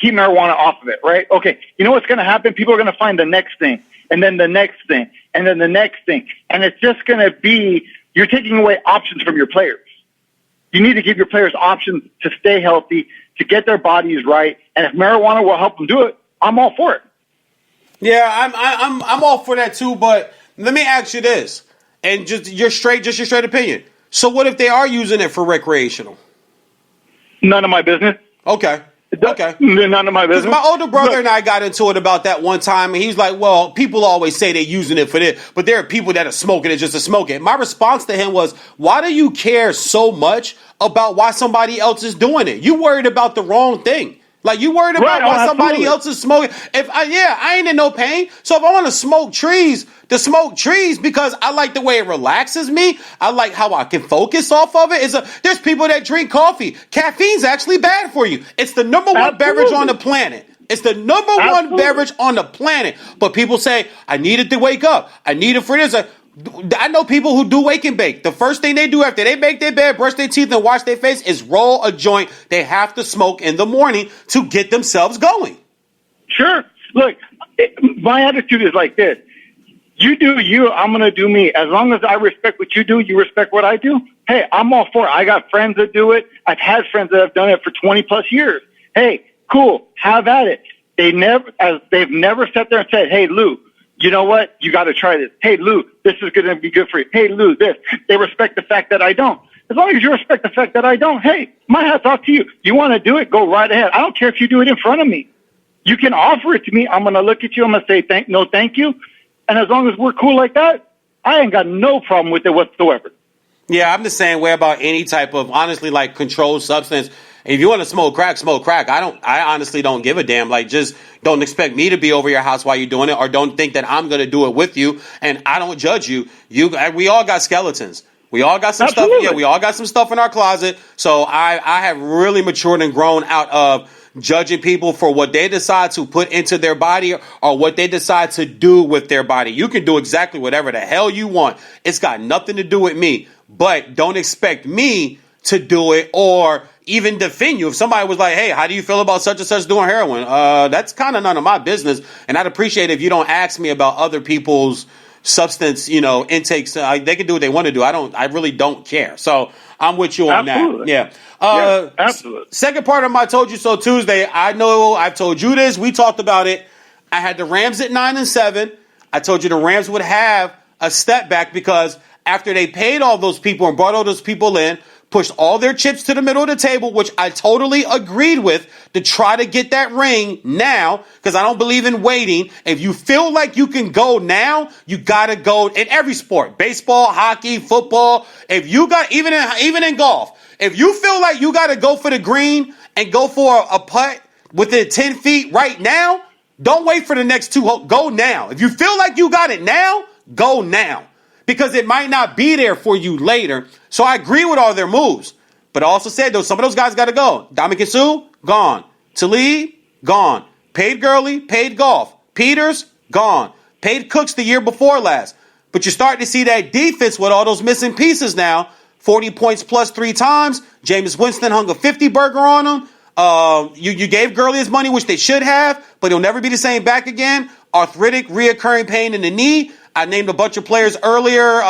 keep marijuana off of it, right? Okay, you know what's going to happen? People are going to find the next thing, and then the next thing, and then the next thing. And it's just going to be, you're taking away options from your players. You need to give your players options to stay healthy, to get their bodies right. And if marijuana will help them do it, I'm all for it. Yeah, I'm all for that too. But let me ask you this, and just your straight opinion. So what if they are using it for recreational? None of my business. Okay. None of my business. My older brother and I got into it about that one time, and he's like, well, people always say they're using it for this, but there are people that are smoking it just to smoke it. My response to him was, why do you care so much about why somebody else is doing it? You worried about the wrong thing. Like, you worried about why somebody else is smoking. I ain't in no pain. So if I want to smoke trees because I like the way it relaxes me. I like how I can focus off of it. There's people that drink coffee. Caffeine's actually bad for you. It's the number one beverage on the planet. It's the number one beverage on the planet. But people say, I need it to wake up. I need it for this. I know people who do wake and bake. The first thing they do after they make their bed, brush their teeth, and wash their face is roll a joint. They have to smoke in the morning to get themselves going. Sure. Look, my attitude is like this. You do you, I'm going to do me. As long as I respect what you do, you respect what I do. Hey, I'm all for it. I got friends that do it. I've had friends that have done it for 20 plus years. Hey, cool. Have at it. They've never sat there and said, hey, Lou, you know what? You got to try this. Hey, Lou, this is going to be good for you. Hey, Lou, this. They respect the fact that I don't. As long as you respect the fact that I don't, hey, my hat's off to you. You want to do it? Go right ahead. I don't care if you do it in front of me. You can offer it to me. I'm going to look at you. I'm going to say thank you. And as long as we're cool like that, I ain't got no problem with it whatsoever. Yeah, I'm the same way about any type of, honestly, like, controlled substance. If you want to smoke crack, smoke crack. I honestly don't give a damn. Like, just don't expect me to be over your house while you're doing it, or don't think that I'm going to do it with you. And I don't judge you. We all got skeletons. We all got some stuff. Yeah, we all got some stuff in our closet. So I have really matured and grown out of judging people for what they decide to put into their body or what they decide to do with their body. You can do exactly whatever the hell you want. It's got nothing to do with me. But don't expect me to do it or even defend you. If somebody was like, hey, how do you feel about such and such doing heroin? That's kind of none of my business. And I'd appreciate if you don't ask me about other people's substance, intakes. They can do what they want to do. I really don't care. So I'm with you on that. Yeah. Absolutely. Second part of my Told You So Tuesday. I know I've told you this. We talked about it. I had the Rams at 9-7. I told you the Rams would have a step back because after they paid all those people and brought all those people in, pushed all their chips to the middle of the table, which I totally agreed with, to try to get that ring now, because I don't believe in waiting. If you feel like you can go now, you got to go in every sport, baseball, hockey, football. If you got, even in golf, if you feel like you got to go for the green and go for a putt within 10 feet right now, don't wait for the next two. Go now. If you feel like you got it now, go now. Because it might not be there for you later. So I agree with all their moves. But I also said, some of those guys got to go. Dominic Sue, gone. Talib, gone. Paid Gurley, paid Golf. Peters, gone. Paid Cooks the year before last. But you're starting to see that defense with all those missing pieces now. 40 points plus 3 times. Jameis Winston hung a 50 burger on him. You gave Gurley his money, which they should have, but he'll never be the same back again. Arthritic, reoccurring pain in the knee. I named a bunch of players earlier,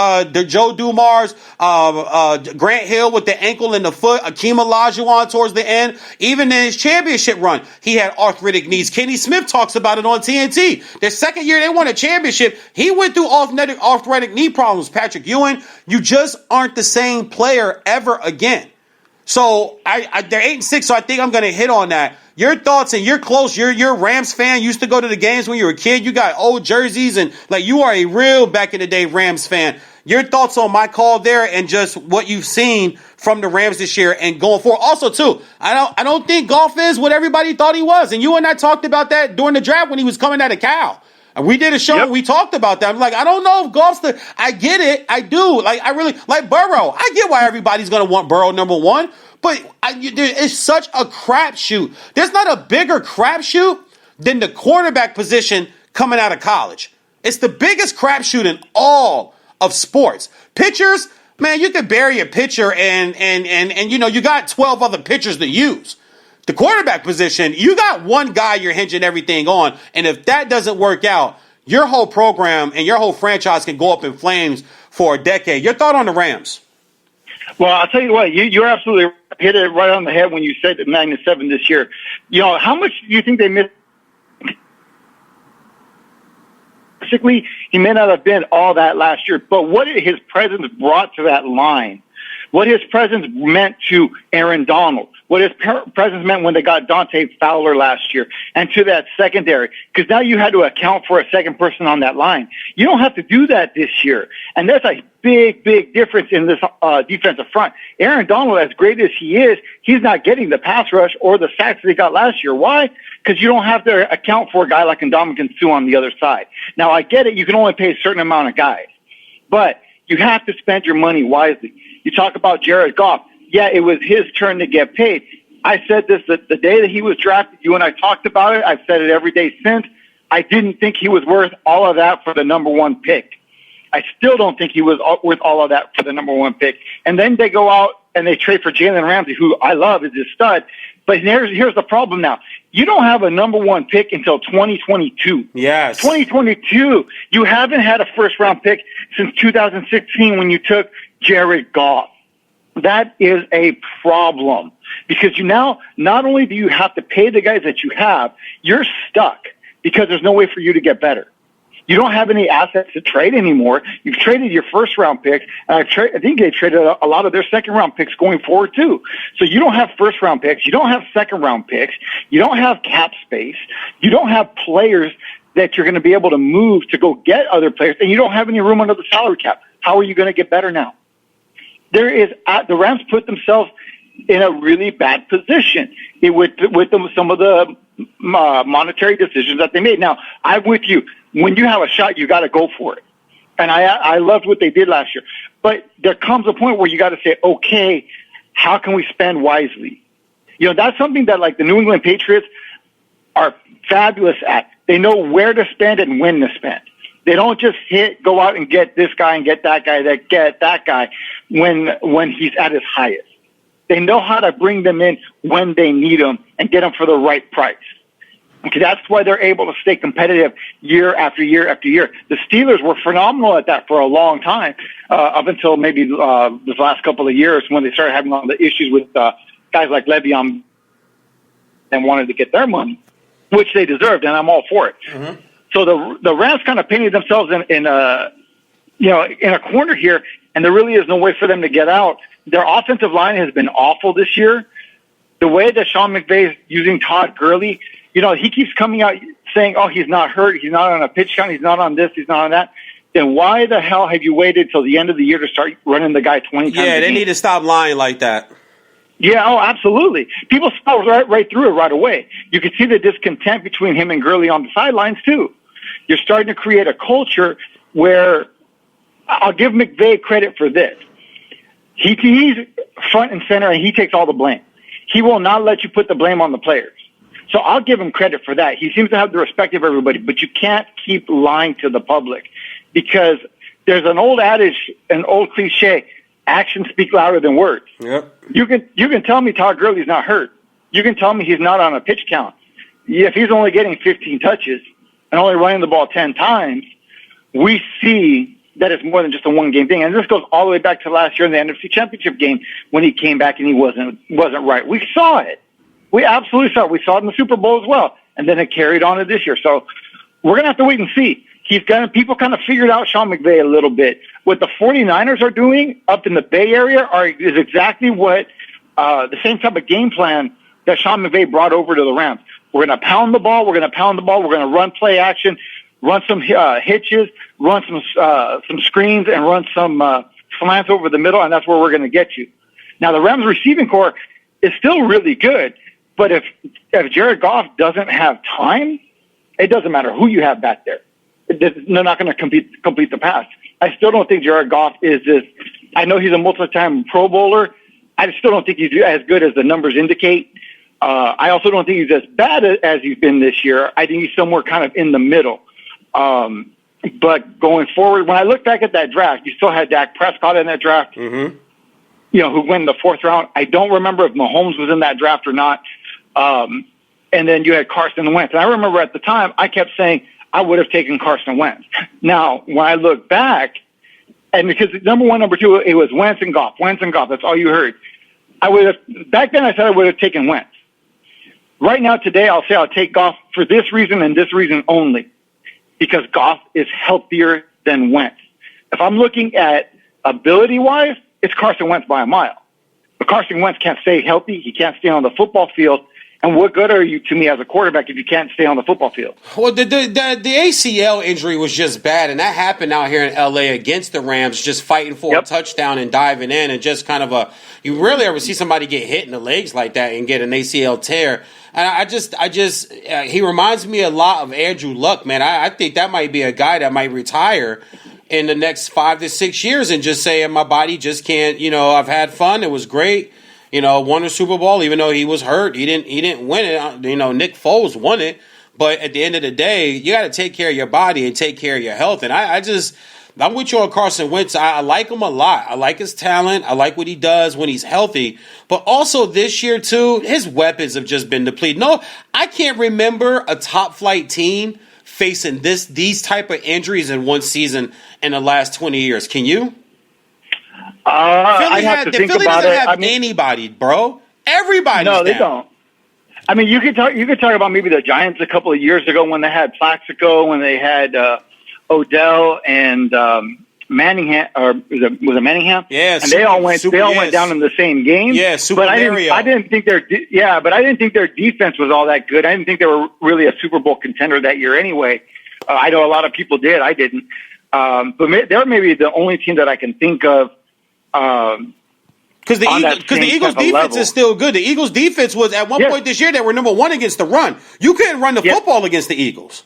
Joe Dumars, Grant Hill with the ankle and the foot, Akeem Olajuwon towards the end. Even in his championship run, he had arthritic knees. Kenny Smith talks about it on TNT. Their second year they won a championship, he went through arthritic knee problems. Patrick Ewing, you just aren't the same player ever again. So they're 8-6, so I think I'm going to hit on that. Your thoughts, and you're close. You're a Rams fan. You used to go to the games when you were a kid. You got old jerseys, and like you are a real back in the day Rams fan. Your thoughts on my call there, and just what you've seen from the Rams this year and going forward. Also, too, I don't think Goff is what everybody thought he was, and you and I talked about that during the draft when he was coming out of Cal. And we did a show and we talked about that. I'm like, I don't know if Goff's I get it. I do. Like, I really like Burrow. I get why everybody's going to want Burrow number one. But it's such a crapshoot. There's not a bigger crapshoot than the quarterback position coming out of college. It's the biggest crapshoot in all of sports. Pitchers, man, you can bury a pitcher and you got 12 other pitchers to use. The quarterback position, you got one guy you're hinging everything on, and if that doesn't work out, your whole program and your whole franchise can go up in flames for a decade. Your thought on the Rams? Well, I'll tell you what, you're absolutely hit it right on the head when you said that -7 this year. How much do you think they missed? Basically, he may not have been all that last year, but what his presence brought to that line, what his presence meant to Aaron Donald, what his presence meant when they got Dante Fowler last year, and to that secondary, because now you had to account for a second person on that line. You don't have to do that this year, and that's a big, big difference in this defensive front. Aaron Donald, as great as he is, he's not getting the pass rush or the sacks that he got last year. Why? Because you don't have to account for a guy like Ndamukong Suh on the other side. Now, I get it. You can only pay a certain amount of guys, but you have to spend your money wisely. You talk about Jared Goff. Yeah, it was his turn to get paid. I said this the day that he was drafted. You and I talked about it. I've said it every day since. I didn't think he was worth all of that for the number one pick. I still don't think he was worth all of that for the number one pick. And then they go out and they trade for Jalen Ramsey, who I love, is his stud. But here's the problem now. You don't have a number one pick until 2022. Yes. 2022. You haven't had a first-round pick since 2016 when you took Jared Goff. That is a problem because you now, not only do you have to pay the guys that you have, you're stuck because there's no way for you to get better. You don't have any assets to trade anymore. You've traded your first-round picks, and I think they traded a lot of their second-round picks going forward, too. So you don't have first-round picks. You don't have second-round picks. You don't have cap space. You don't have players that you're going to be able to move to go get other players, and you don't have any room under the salary cap. How are you going to get better now? The Rams put themselves in a really bad position with some of the monetary decisions that they made. Now, I'm with you. When you have a shot, you got to go for it. And I loved what they did last year. But there comes a point where you got to say, okay, how can we spend wisely? That's something that like the New England Patriots are fabulous at. They know where to spend and when to spend. They don't just go out and get this guy and get that guy when he's at his highest. They know how to bring them in when they need them and get them for the right price. Okay, that's why they're able to stay competitive year after year after year. The Steelers were phenomenal at that for a long time, up until maybe the last couple of years when they started having all the issues with guys like Le'Veon and wanted to get their money, which they deserved, and I'm all for it. Mm-hmm. So the Rams kind of painted themselves in a corner here, and there really is no way for them to get out. Their offensive line has been awful this year. The way that Sean McVay is using Todd Gurley, he keeps coming out saying, oh, he's not hurt, he's not on a pitch count, he's not on this, he's not on that. Then why the hell have you waited till the end of the year to start running the guy 20 times? Yeah, they need to stop lying like that. Yeah, oh, absolutely. People saw right through it right away. You could see the discontent between him and Gurley on the sidelines, too. You're starting to create a culture where I'll give McVay credit for this. He's front and center, and he takes all the blame. He will not let you put the blame on the players. So I'll give him credit for that. He seems to have the respect of everybody, but you can't keep lying to the public because there's an old adage, an old cliche, actions speak louder than words. Yep. You can tell me Todd Gurley's not hurt. You can tell me he's not on a pitch count. If he's only getting 15 touches and only running the ball 10 times, we see that it's more than just a one-game thing. And this goes all the way back to last year in the NFC Championship game when he came back and he wasn't right. We saw it. We absolutely saw it. We saw it in the Super Bowl as well. And then it carried on to this year. So we're going to have to wait and see. People kind of figured out Sean McVay a little bit. What the 49ers are doing up in the Bay Area is exactly what the same type of game plan that Sean McVay brought over to the Rams. We're going to pound the ball. We're going to run play action, run some hitches, run some screens, and run some slants over the middle, and that's where we're going to get you. Now, the Rams receiving core is still really good, but if Jared Goff doesn't have time, it doesn't matter who you have back there. They're not going to complete the pass. I still don't think Jared Goff is this. I know he's a multi-time Pro Bowler. I still don't think he's as good as the numbers indicate. I also don't think he's as bad as he's been this year. I think he's somewhere kind of in the middle. But going forward, when I look back at that draft, you still had Dak Prescott in that draft, Mm-hmm. who went in the 4th round. I don't remember if Mahomes was in that draft or not. And then you had Carson Wentz. And I remember at the time, I kept saying I would have taken Carson Wentz. Now, when I look back, and because number 1, number 2, it was Wentz and Goff. That's all you heard. Back then I said I would have taken Wentz. Right now, today, I'll say I'll take Goff for this reason and this reason only, because Goff is healthier than Wentz. If I'm looking at ability-wise, it's Carson Wentz by a mile. But Carson Wentz can't stay healthy. He can't stay on the football field. And what good are you to me as a quarterback if you can't stay on the football field? Well, the ACL injury was just bad, and that happened out here in L.A. against the Rams, just fighting for a touchdown and diving in, and just kind of you rarely ever see somebody get hit in the legs like that and get an ACL tear. And he reminds me a lot of Andrew Luck, man. I think that might be a guy that might retire in the next 5 to 6 years and just say, my body just can't, I've had fun. It was great. Won a Super Bowl, even though he was hurt. He didn't win it. Nick Foles won it. But at the end of the day, you got to take care of your body and take care of your health. And I'm with you on Carson Wentz. I like him a lot. I like his talent. I like what he does when he's healthy. But also this year, too, his weapons have just been depleted. No, I can't remember a top-flight team facing these type of injuries in one season in the last 20 years. Can you? I have to think Philly about doesn't it. have anybody, bro. Everybody's No, they down. don't. You could talk about maybe the Giants a couple of years ago when they had Plaxico, when they had Odell and Manningham, or was it Manningham? Yeah, and they all went down in the same game. Yeah, Super but Mario. I didn't think their defense was all that good. I didn't think they were really a Super Bowl contender that year anyway. I know a lot of people did. I didn't. But they're maybe the only team that I can think of. Because the Eagles' defense is still good. The Eagles' defense was at one point this year they were number 1 against the run. You couldn't run the football against the Eagles.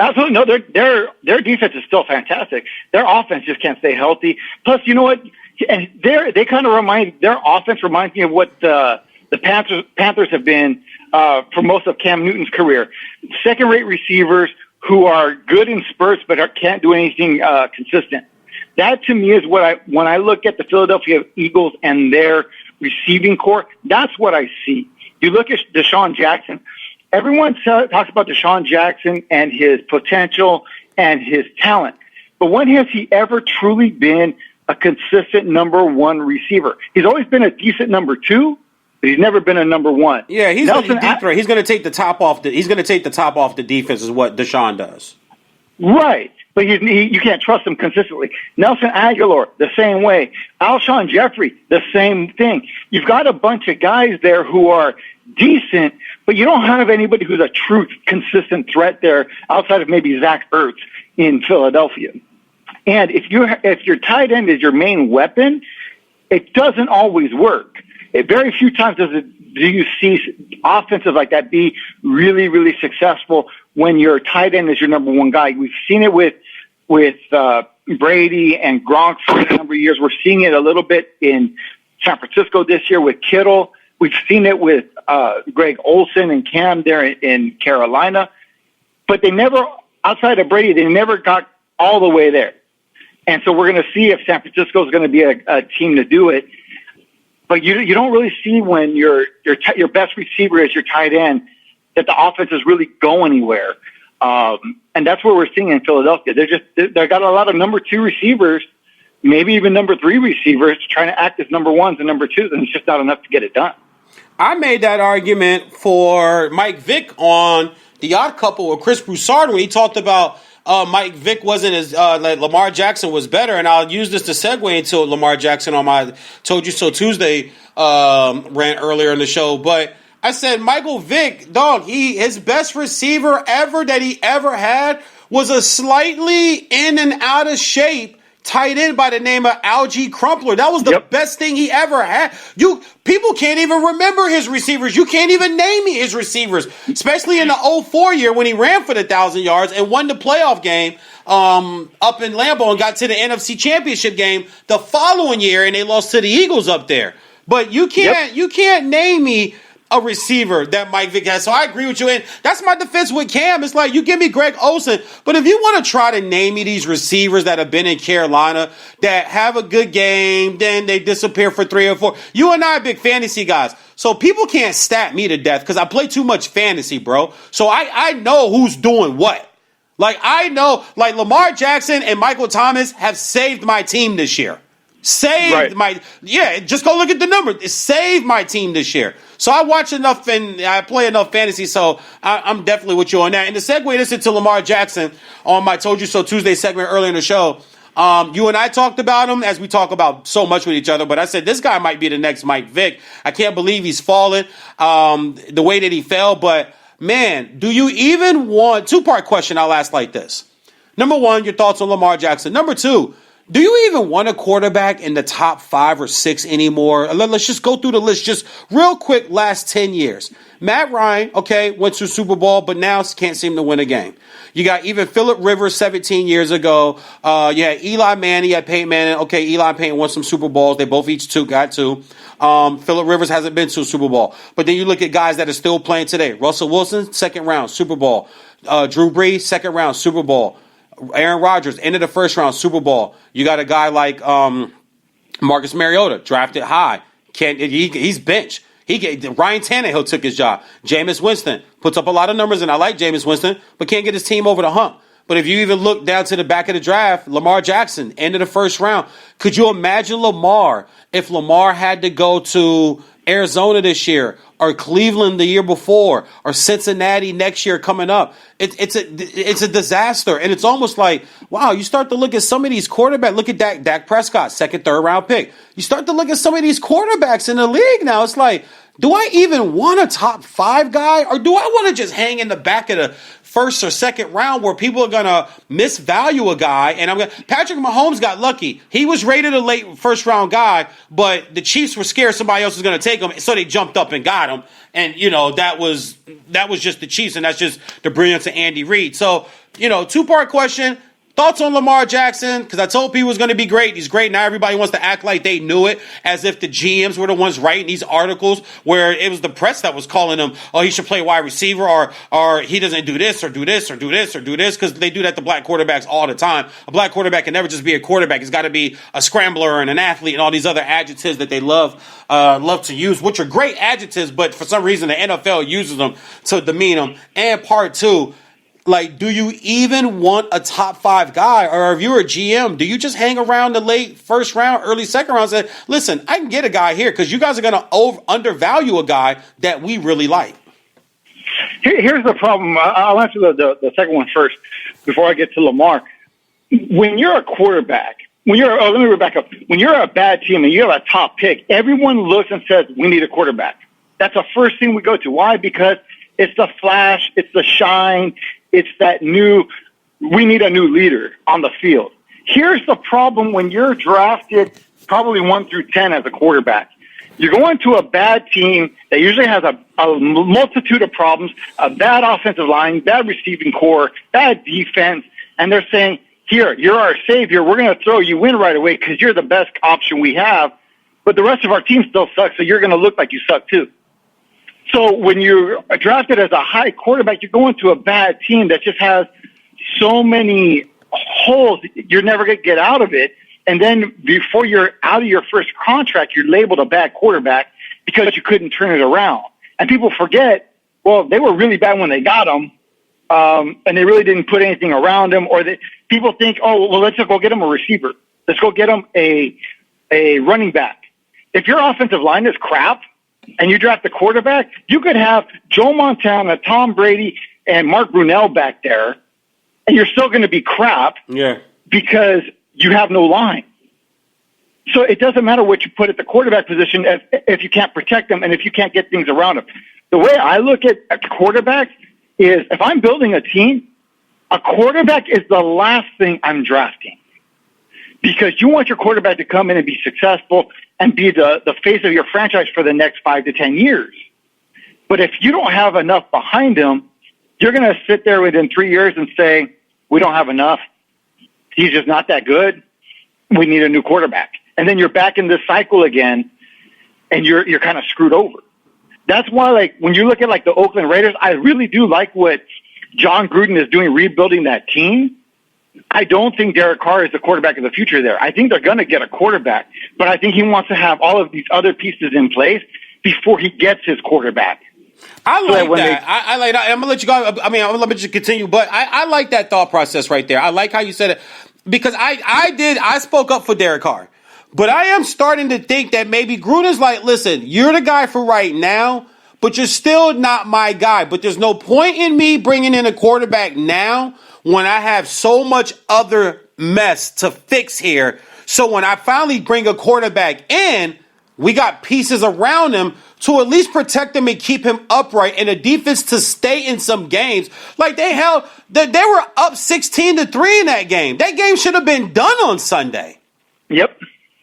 Absolutely no. Their defense is still fantastic. Their offense just can't stay healthy. Plus, you know what? And they kind of their offense reminds me of what the Panthers have been for most of Cam Newton's career. Second-rate receivers who are good in spurts but can't do anything consistent. That to me is when I look at the Philadelphia Eagles and their receiving core, that's what I see. You look at Deshaun Jackson. Everyone talks about Deshaun Jackson and his potential and his talent. But when has he ever truly been a consistent number 1 receiver? He's always been a decent number 2, but he's never been a number 1. Yeah, he's going to take the top off the defense is what Deshaun does. Right. But you can't trust him consistently. Nelson Aguilar, the same way. Alshon Jeffrey, the same thing. You've got a bunch of guys there who are decent, but you don't have anybody who's a true consistent threat there outside of maybe Zach Ertz in Philadelphia. And if your tight end is your main weapon, it doesn't always work. Very few times do you see offenses like that be really, really successful when your tight end is your number 1 guy. We've seen it with Brady and Gronk for a number of years. We're seeing it a little bit in San Francisco this year with Kittle. We've seen it with Greg Olsen and Cam there in Carolina. But they never, outside of Brady, they never got all the way there. And so we're going to see if San Francisco is going to be a team to do it. But you don't really see when your best receiver is your tight end that the offense is really go anywhere. And that's what we're seeing in Philadelphia. They got a lot of number 2 receivers, maybe even number 3 receivers trying to act as number 1s and number 2s, and it's just not enough to get it done. I made that argument for Mike Vick on The Odd Couple with Chris Broussard when he talked about Mike Vick wasn't as like Lamar Jackson was better, and I'll use this to segue into Lamar Jackson on my Told You So Tuesday rant earlier in the show. But I said Michael Vick, dog, his best receiver ever that he ever had was a slightly in and out of shape tight end by the name of Algie Crumpler. That was the best thing he ever had. People can't even remember his receivers. You can't even name me his receivers, especially in the 2004 year when he ran for the 1,000 yards and won the playoff game up in Lambeau and got to the NFC Championship game the following year, and they lost to the Eagles up there. But you can't name me a receiver that Mike Vick has. So I agree with you. And that's my defense with Cam. It's like, you give me Greg Olsen, but if you want to try to name me these receivers that have been in Carolina that have a good game, then they disappear for 3 or 4. You and I are big fantasy guys. So people can't stat me to death because I play too much fantasy, bro. So I know who's doing what. Like, I know, like, Lamar Jackson and Michael Thomas have saved my team this year. Just go look at the numbers. It saved my team this year. So I watch enough and I play enough fantasy, so I'm definitely with you on that. And to segue this into Lamar Jackson on my Told You So Tuesday segment earlier in the show, you and I talked about him as we talk about so much with each other, but I said this guy might be the next Mike Vick. I can't believe he's fallen the way that he fell, but man, do you even want, two-part question I'll ask like this. Number one, your thoughts on Lamar Jackson. Number two, do you even want a quarterback in the top 5 or 6 anymore? Let's just go through the list just real quick, last 10 years. Matt Ryan, okay, went to Super Bowl, but now can't seem to win a game. You got even Phillip Rivers 17 years ago. You had Eli Manning, you had Peyton Manning. Okay, Eli and Peyton won some Super Bowls. They both each got 2. Phillip Rivers hasn't been to a Super Bowl. But then you look at guys that are still playing today. Russell Wilson, second round, Super Bowl. Drew Brees, second round, Super Bowl. Aaron Rodgers, end of the first round, Super Bowl. You got a guy like Marcus Mariota, drafted high. He's benched. Ryan Tannehill took his job. Jameis Winston puts up a lot of numbers, and I like Jameis Winston, but can't get his team over the hump. But if you even look down to the back of the draft, Lamar Jackson, end of the first round. Could you imagine Lamar if Lamar had to go to Arizona this year, or Cleveland the year before, or Cincinnati next year coming up? It's a disaster. And it's almost like, wow, you start to look at some of these quarterbacks. Look at Dak Prescott, second, third round pick. You start to look at some of these quarterbacks in the league now. It's like, do I even want a top 5 guy, or do I want to just hang in the back of the first or second round where people are going to misvalue a guy? And Patrick Mahomes got lucky. He was rated a late first round guy, but the Chiefs were scared somebody else was going to take him, so they jumped up and got him. And, that was just the Chiefs, and that's just the brilliance of Andy Reid. So, two-part question. Thoughts on Lamar Jackson? Because I told people he was going to be great. He's great. Now everybody wants to act like they knew it, as if the GMs were the ones writing these articles where it was the press that was calling him, oh, he should play wide receiver, or he doesn't do this, or do this, or do this, or do this, because they do that to black quarterbacks all the time. A black quarterback can never just be a quarterback. He's got to be a scrambler and an athlete and all these other adjectives that they love to use, which are great adjectives, but for some reason the NFL uses them to demean them. And part two, like, do you even want a top 5 guy? Or if you're a GM, do you just hang around the late first round, early second round and say, listen, I can get a guy here because you guys are going to undervalue a guy that we really like? Here's the problem. I'll answer the second one first before I get to Lamar. When you're a quarterback, let me back up. When you're a bad team and you have a top pick, everyone looks and says, we need a quarterback. That's the first thing we go to. Why? Because it's the flash, it's the shine, it's that we need a new leader on the field. Here's the problem when you're drafted probably 1 through 10 as a quarterback. You're going to a bad team that usually has a multitude of problems, a bad offensive line, bad receiving core, bad defense, and they're saying, here, you're our savior. We're going to throw you in right away because you're the best option we have, but the rest of our team still sucks, so you're going to look like you suck too. So when you're drafted as a high quarterback, you're going to a bad team that just has so many holes, you're never going to get out of it. And then before you're out of your first contract, you're labeled a bad quarterback because you couldn't turn it around. And people forget, well, they were really bad when they got them, and they really didn't put anything around them. Or people think, oh, well, let's just go get them a receiver. Let's go get them a running back. If your offensive line is crap, and you draft the quarterback, you could have Joe Montana, Tom Brady, and Mark Brunell back there, and you're still going to be crap because you have no line. So it doesn't matter what you put at the quarterback position if you can't protect them and if you can't get things around them. The way I look at quarterbacks is if I'm building a team, a quarterback is the last thing I'm drafting because you want your quarterback to come in and be successful and be the face of your franchise for the next 5 to 10 years. But if you don't have enough behind him, you're going to sit there within 3 years and say, we don't have enough. He's just not that good. We need a new quarterback. And then you're back in this cycle again, and you're kind of screwed over. That's why, like, when you look at, like, the Oakland Raiders, I really do like what John Gruden is doing, rebuilding that team. I don't think Derek Carr is the quarterback of the future there. I think they're going to get a quarterback, but I think he wants to have all of these other pieces in place before he gets his quarterback. I like that. I like that. I'm going to let you go. I mean, I'm going to let you continue, but I like that thought process right there. I like how you said it because I spoke up for Derek Carr, but I am starting to think that maybe Gruden's like, listen, you're the guy for right now, but you're still not my guy. But there's no point in me bringing in a quarterback now when I have so much other mess to fix here. So when I finally bring a quarterback in, we got pieces around him to at least protect him and keep him upright and a defense to stay in some games. Like they were up 16-3 in that game. That game should have been done on Sunday. Yep.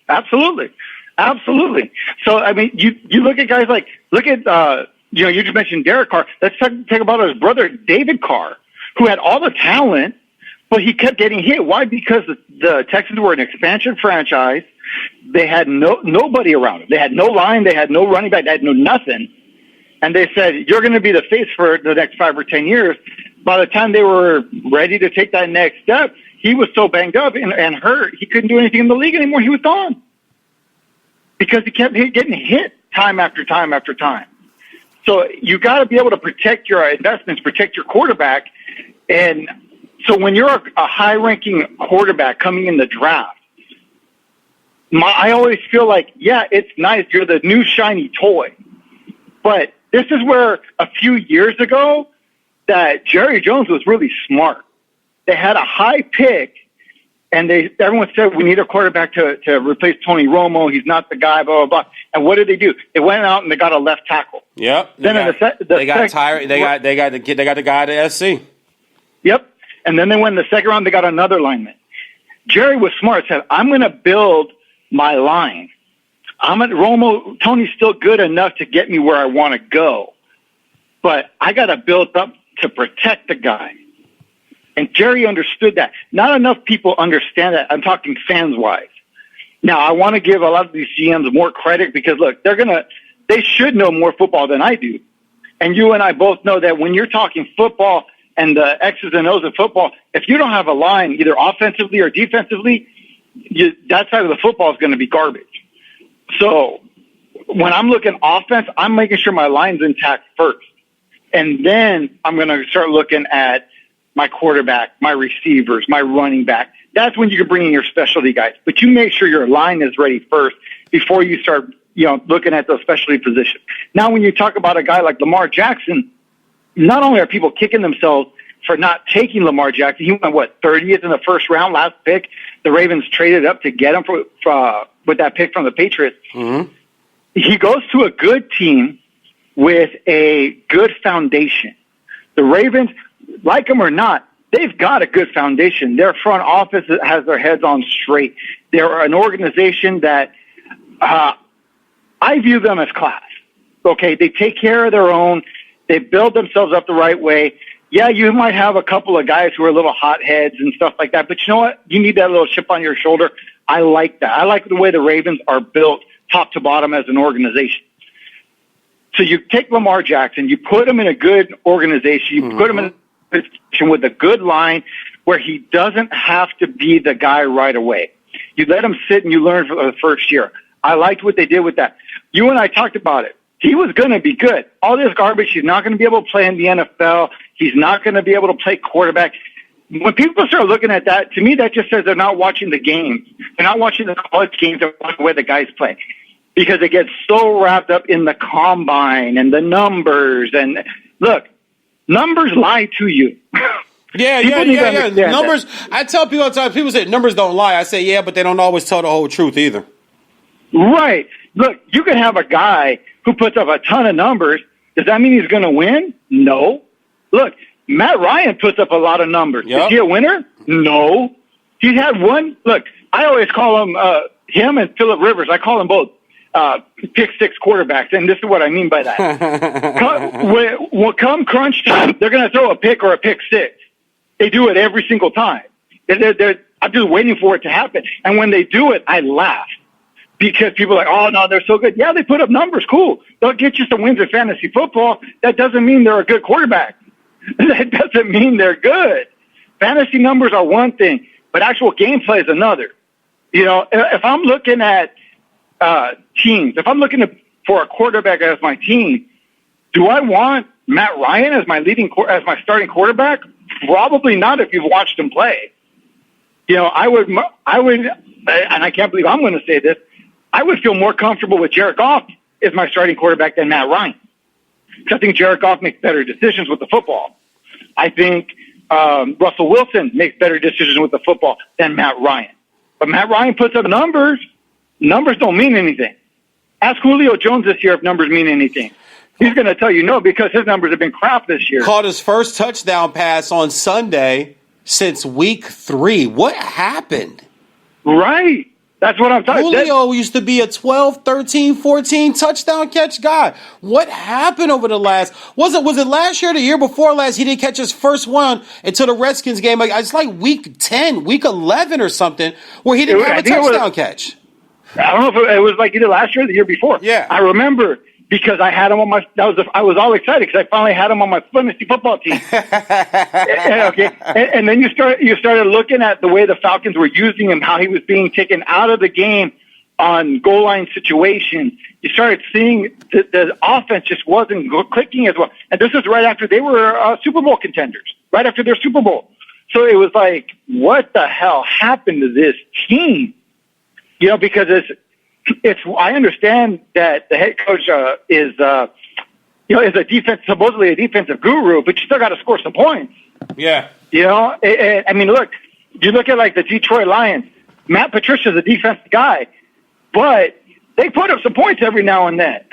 Absolutely. Absolutely. So, I mean, you look at guys like, you just mentioned Derek Carr. Let's talk about his brother, David Carr, who had all the talent, but he kept getting hit. Why? Because the Texans were an expansion franchise. They had nobody around them. They had no line. They had no running back. They had no nothing. And they said, you're going to be the face for the next 5 or 10 years. By the time they were ready to take that next step, he was so banged up and hurt, he couldn't do anything in the league anymore. He was gone. Because he kept getting hit time after time after time. So you got to be able to protect your investments, protect your quarterback. And so when you're a high-ranking quarterback coming in the draft, I always feel like, yeah, it's nice. You're the new shiny toy. But this is where a few years ago that Jerry Jones was really smart. They had a high pick, and everyone said, we need a quarterback to replace Tony Romo. He's not the guy, blah, blah, blah. And what did they do? They went out and they got a left tackle. Yep. They got the guy at the SC. Yep. And then they went in the second round, they got another lineman. Jerry was smart, said, I'm going to build my line. Tony's still good enough to get me where I want to go. But I got to build up to protect the guy. And Jerry understood that. Not enough people understand that. I'm talking fans-wise. Now, I want to give a lot of these GMs more credit because, look, they should know more football than I do. And you and I both know that when you're talking football and the X's and O's of football, if you don't have a line, either offensively or defensively, that side of the football is going to be garbage. So when I'm looking offense, I'm making sure my line's intact first. And then I'm going to start looking at my quarterback, my receivers, my running back. That's when you can bring in your specialty guys. But you make sure your line is ready first before you start, looking at those specialty positions. Now, when you talk about a guy like Lamar Jackson, not only are people kicking themselves for not taking Lamar Jackson, he went, 30th in the first round, last pick. The Ravens traded up to get him with that pick from the Patriots. Mm-hmm. He goes to a good team with a good foundation. The Ravens, like them or not, they've got a good foundation. Their front office has their heads on straight. They're an organization that I view them as class. Okay, they take care of their own. They build themselves up the right way. Yeah, you might have a couple of guys who are little hotheads and stuff like that, but you know what? You need that little chip on your shoulder. I like that. I like the way the Ravens are built top to bottom as an organization. So you take Lamar Jackson, you put him in a good organization, you put him in a position with a good line where he doesn't have to be the guy right away. You let him sit and you learn for the first year. I liked what they did with that. You and I talked about it. He was going to be good. All this garbage, he's not going to be able to play in the NFL. He's not going to be able to play quarterback. When people start looking at that, to me, that just says they're not watching the games. They're not watching the college games. They're watching the way the guys play. Because they get so wrapped up in the combine and the numbers. And look, numbers lie to you. Yeah. Numbers. I tell people all the time, people say numbers don't lie. I say, yeah, but they don't always tell the whole truth either. Right. Look, you can have a guy who puts up a ton of numbers. Does that mean he's going to win? No. Look, Matt Ryan puts up a lot of numbers. Yep. Is he a winner? No. He's had one. Look, I always call him and Phillip Rivers. I call them both pick six quarterbacks, and this is what I mean by that. Come crunch time, they're going to throw a pick or a pick six. They do it every single time. I'm just waiting for it to happen. And when they do it, I laugh because people are like, oh, no, they're so good. Yeah, they put up numbers. Cool. They'll get you some wins in fantasy football. That doesn't mean they're a good quarterback. That doesn't mean they're good. Fantasy numbers are one thing, but actual gameplay is another. If I'm looking at teams, if I'm looking for a quarterback as my team, do I want Matt Ryan as my starting quarterback? Probably not if you've watched him play. I would, and I can't believe I'm going to say this, I would feel more comfortable with Jared Goff as my starting quarterback than Matt Ryan. Because I think Jared Goff makes better decisions with the football. I think Russell Wilson makes better decisions with the football than Matt Ryan. But Matt Ryan puts up numbers. Numbers don't mean anything. Ask Julio Jones this year if numbers mean anything. He's going to tell you no because his numbers have been crap this year. Caught his first touchdown pass on Sunday since week 3. What happened? Right. That's what I'm talking about. Julio used to be a 12, 13, 14 touchdown catch guy. What happened over the last? Was it last year or the year before last? He didn't catch his first one until the Redskins game. It's like week 10, week 11 or something, where he didn't have a touchdown catch. I don't know if it was like either last year or the year before. Yeah. I remember because I had him on my. I was all excited because I finally had him on my fantasy football team. Okay, and then you started looking at the way the Falcons were using him, how he was being taken out of the game on goal line situations. You started seeing the offense just wasn't clicking as well. And this is right after they were Super Bowl contenders, right after their Super Bowl. So it was like, what the hell happened to this team? Because it's. I understand that the head coach is supposedly a defensive guru, but you still got to score some points. Yeah. I mean, look, you look at like the Detroit Lions. Matt Patricia's a defensive guy, but they put up some points every now and then.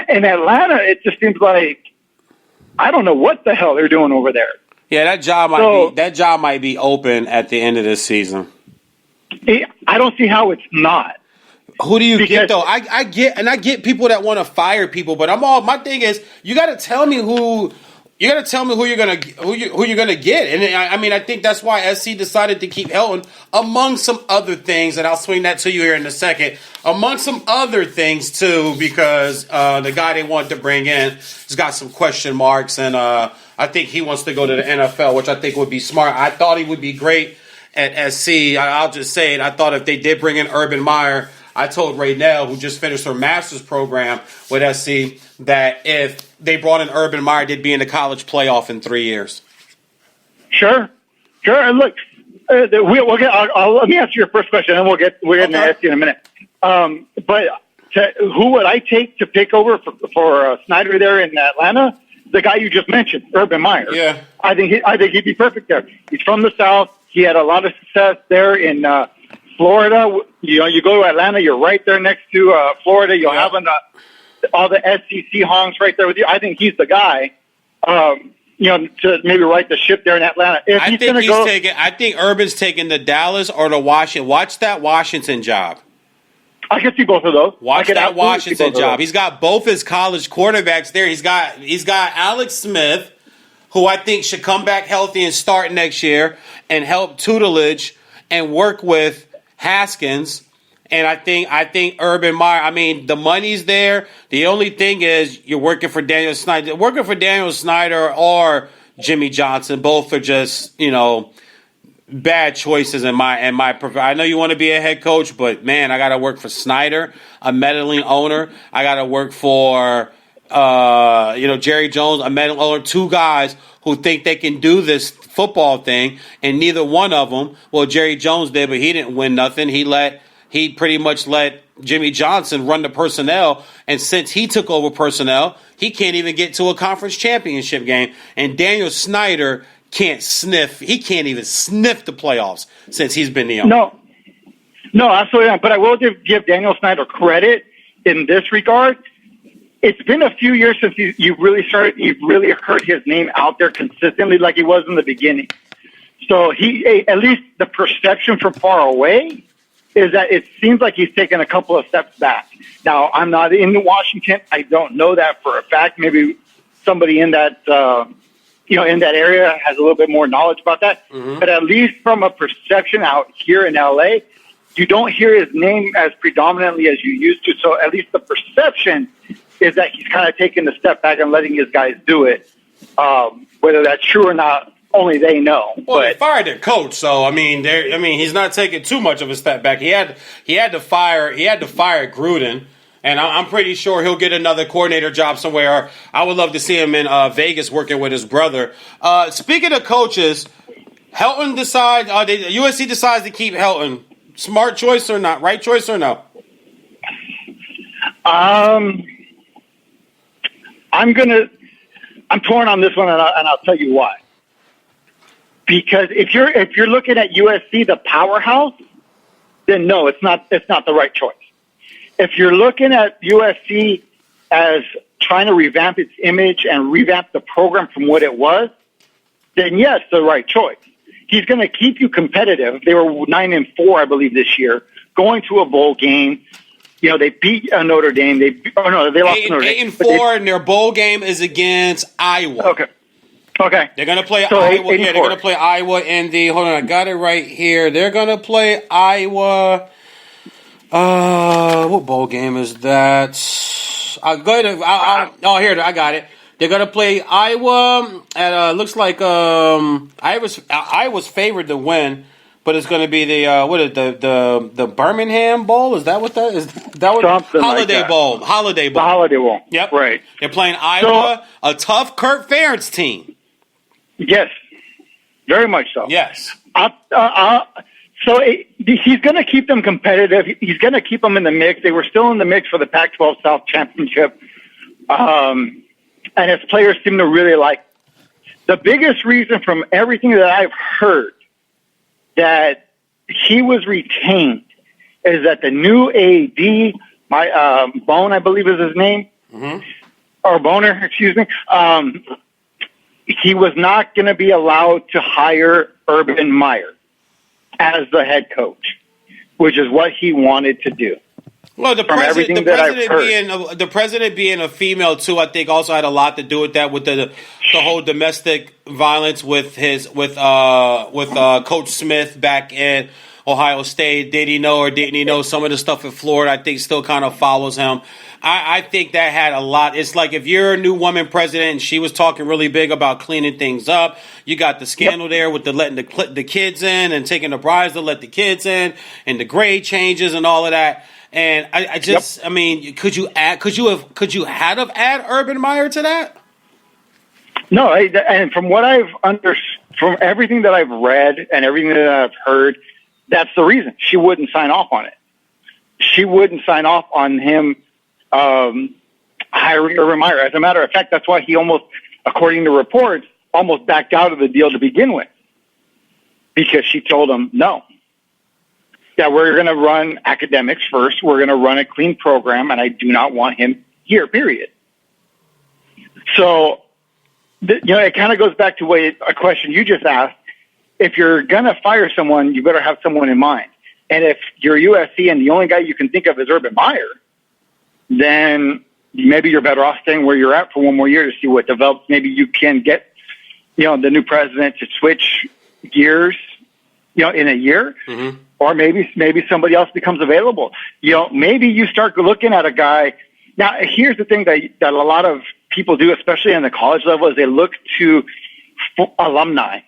In Atlanta, it just seems like I don't know what the hell they're doing over there. Yeah, that job might be open at the end of this season. I don't see how it's not. Who do you get though? I get people that want to fire people, but my thing is you got to tell me who you're gonna get, and I think that's why SC decided to keep Helton among some other things, and I'll swing that to you here in a second. Among some other things too, because the guy they wanted to bring in has got some question marks, and I think he wants to go to the NFL, which I think would be smart. I thought he would be great at SC. I'll just say it. I thought if they did bring in Urban Meyer. I told Raynell, who just finished her master's program with SC, that if they brought in Urban Meyer, they'd be in the college playoff in 3 years. Sure. And look, we'll get. Let me answer your first question, and we'll get into SC in a minute. But who would I take to pick over for Snyder there in Atlanta? The guy you just mentioned, Urban Meyer. Yeah, I think he'd be perfect there. He's from the South. He had a lot of success there in Florida. You go to Atlanta, you're right there next to Florida. You'll have all the SEC honks right there with you. I think he's the guy, to maybe right the ship there in Atlanta. I think Urban's taking the Dallas or the Washington. Watch that Washington job. I can see both of those. Watch that Washington job. He's got both his college quarterbacks there. He's got Alex Smith, who I think should come back healthy and start next year and help tutelage and work with Haskins, and I think Urban Meyer. I mean, the money's there. The only thing is you're working for Daniel Snyder. Working for Daniel Snyder or Jimmy Johnson, both are just bad choices in my. I know you want to be a head coach, but man, I got to work for Snyder, a meddling owner. I got to work for Jerry Jones, a meddling owner. Two guys who think they can do this football thing, and neither one of them. Well, Jerry Jones did, but he didn't win nothing. He pretty much let Jimmy Johnson run the personnel, and since he took over personnel, he can't even get to a conference championship game. And Daniel Snyder can't sniff. He can't even sniff the playoffs since he's been the owner. No, absolutely not. But I will give Daniel Snyder credit in this regard. It's been a few years since you've really heard his name out there consistently like he was in the beginning. So at least the perception from far away is that it seems like he's taken a couple of steps back. Now, I'm not in Washington. I don't know that for a fact. Maybe somebody in that, in that area has a little bit more knowledge about that. Mm-hmm. But at least from a perception out here in LA, you don't hear his name as predominantly as you used to. So at least the perception is that he's kind of taking a step back and letting his guys do it. Whether that's true or not, only they know. Well, they fired their coach, so I mean, he's not taking too much of a step back. He had to fire Gruden, and I'm pretty sure he'll get another coordinator job somewhere. I would love to see him in Vegas working with his brother. Speaking of coaches, Helton decides USC decides to keep Helton. Smart choice or not? Right choice or no? I'm torn on this one, and I'll tell you why. Because if you're looking at USC, the powerhouse, then no, it's not the right choice. If you're looking at USC as trying to revamp its image and revamp the program from what it was, then yes, the right choice. He's going to keep you competitive. They were 9-4, I believe, this year, going to a bowl game. You know, they beat Notre Dame. They lost to Notre Dame. 8-4, and their bowl game is against Iowa. Okay. They're going to play Iowa. Yeah, they're going to play Iowa in the. Hold on, I got it right here. They're going to play Iowa. What bowl game is that? I'll go ahead. Here I got it. They're going to play Iowa. And looks like Iowa's favored to win. But it's going to be the Birmingham Bowl? Is that what that is? That what Something Holiday like that. Bowl? Holiday Bowl. The Holiday Bowl. Yep. Right. They're playing Iowa, a tough Kirk Ferentz team. Yes. Very much so. Yes. He's going to keep them competitive. He's going to keep them in the mix. They were still in the mix for the Pac-12 South Championship, and his players seem to really like. The biggest reason from everything that I've heard that he was retained is that the new AD, Bone, I believe is his name, or Boner, excuse me. He was not going to be allowed to hire Urban Meyer as the head coach, which is what he wanted to do. Well, the president being a female too, I think also had a lot to do with that, with the whole domestic violence with Coach Smith back in Ohio State. Did he know or didn't he know some of the stuff in Florida? I think still kind of follows him. I think that had a lot. It's like if you're a new woman president and she was talking really big about cleaning things up, you got the scandal there with the letting the kids in and taking the brides to let the kids in and the grade changes and all of that. And I mean, could you have add Urban Meyer to that? No, and from what from everything that I've read and everything that I've heard, that's the reason she wouldn't sign off on it. She wouldn't sign off on him hiring Urban Meyer. As a matter of fact, that's why he almost, according to reports, almost backed out of the deal to begin with, because she told him no. That we're going to run academics first. We're going to run a clean program, and I do not want him here, period. So, it kind of goes back to a question you just asked. If you're going to fire someone, you better have someone in mind. And if you're USC and the only guy you can think of is Urban Meyer, then maybe you're better off staying where you're at for one more year to see what develops. Maybe you can get, the new president to switch gears, in a year. Mm-hmm. Or maybe somebody else becomes available. Maybe you start looking at a guy. Now, here's the thing that a lot of people do, especially on the college level, is they look to alumni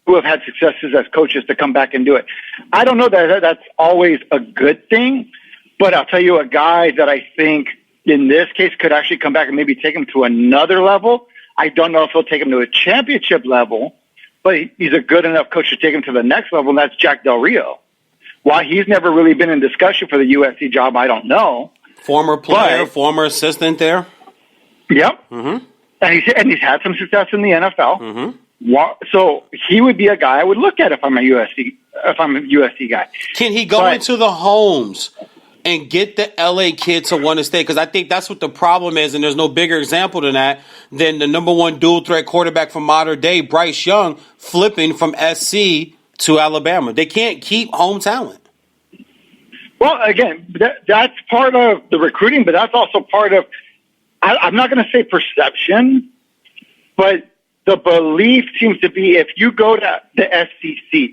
who have had successes as coaches to come back and do it. I don't know that that's always a good thing, but I'll tell you a guy that I think in this case could actually come back and maybe take him to another level. I don't know if he'll take him to a championship level, but he's a good enough coach to take him to the next level, and that's Jack Del Rio. Why he's never really been in discussion for the USC job, I don't know. Former player, former assistant there. Yep. Mm-hmm. And he's had some success in the NFL. Mm-hmm. So he would be a guy I would look at if I'm a USC guy. Can he go into the homes and get the LA kids to want to stay? Because I think that's what the problem is, and there's no bigger example than that than the number one dual threat quarterback from modern day, Bryce Young, flipping from SC to Alabama. They can't keep home talent. Well, again, that's part of the recruiting, but that's also part of, I'm not going to say perception, but the belief seems to be if you go to the SEC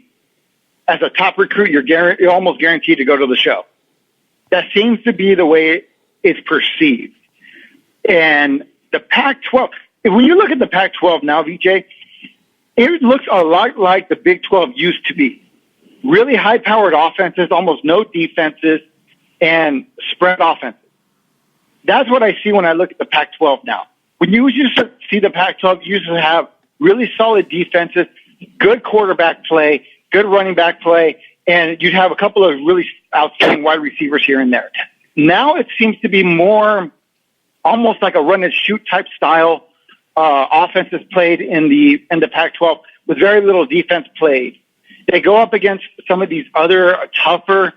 as a top recruit, you're almost guaranteed to go to the show. That seems to be the way it's perceived. And the Pac-12, when you look at the Pac-12 now, VJ, it looks a lot like the Big 12 used to be. Really high-powered offenses, almost no defenses, and spread offenses. That's what I see when I look at the Pac-12 now. When you used to see the Pac-12, you used to have really solid defenses, good quarterback play, good running back play, and you'd have a couple of really outstanding wide receivers here and there. Now it seems to be more almost like a run-and-shoot type style offenses played in the Pac-12 with very little defense played. They go up against some of these other tougher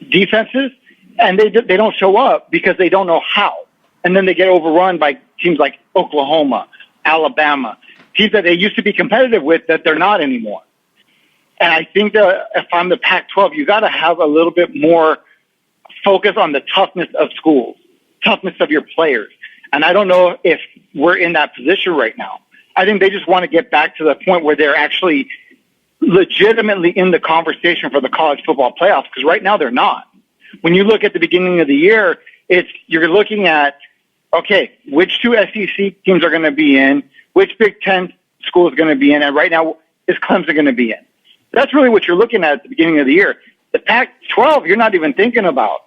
defenses, and they don't show up because they don't know how. And then they get overrun by teams like Oklahoma, Alabama, teams that they used to be competitive with that they're not anymore. And I think that if I'm the Pac-12, you got to have a little bit more focus on the toughness of schools, toughness of your players. And I don't know if we're in that position right now. I think they just want to get back to the point where they're actually legitimately in the conversation for the college football playoffs, because right now they're not. When you look at the beginning of the year, you're looking at, okay, which two SEC teams are going to be in, which Big Ten school is going to be in, and right now is Clemson going to be in. That's really what you're looking at the beginning of the year. The Pac-12, you're not even thinking about.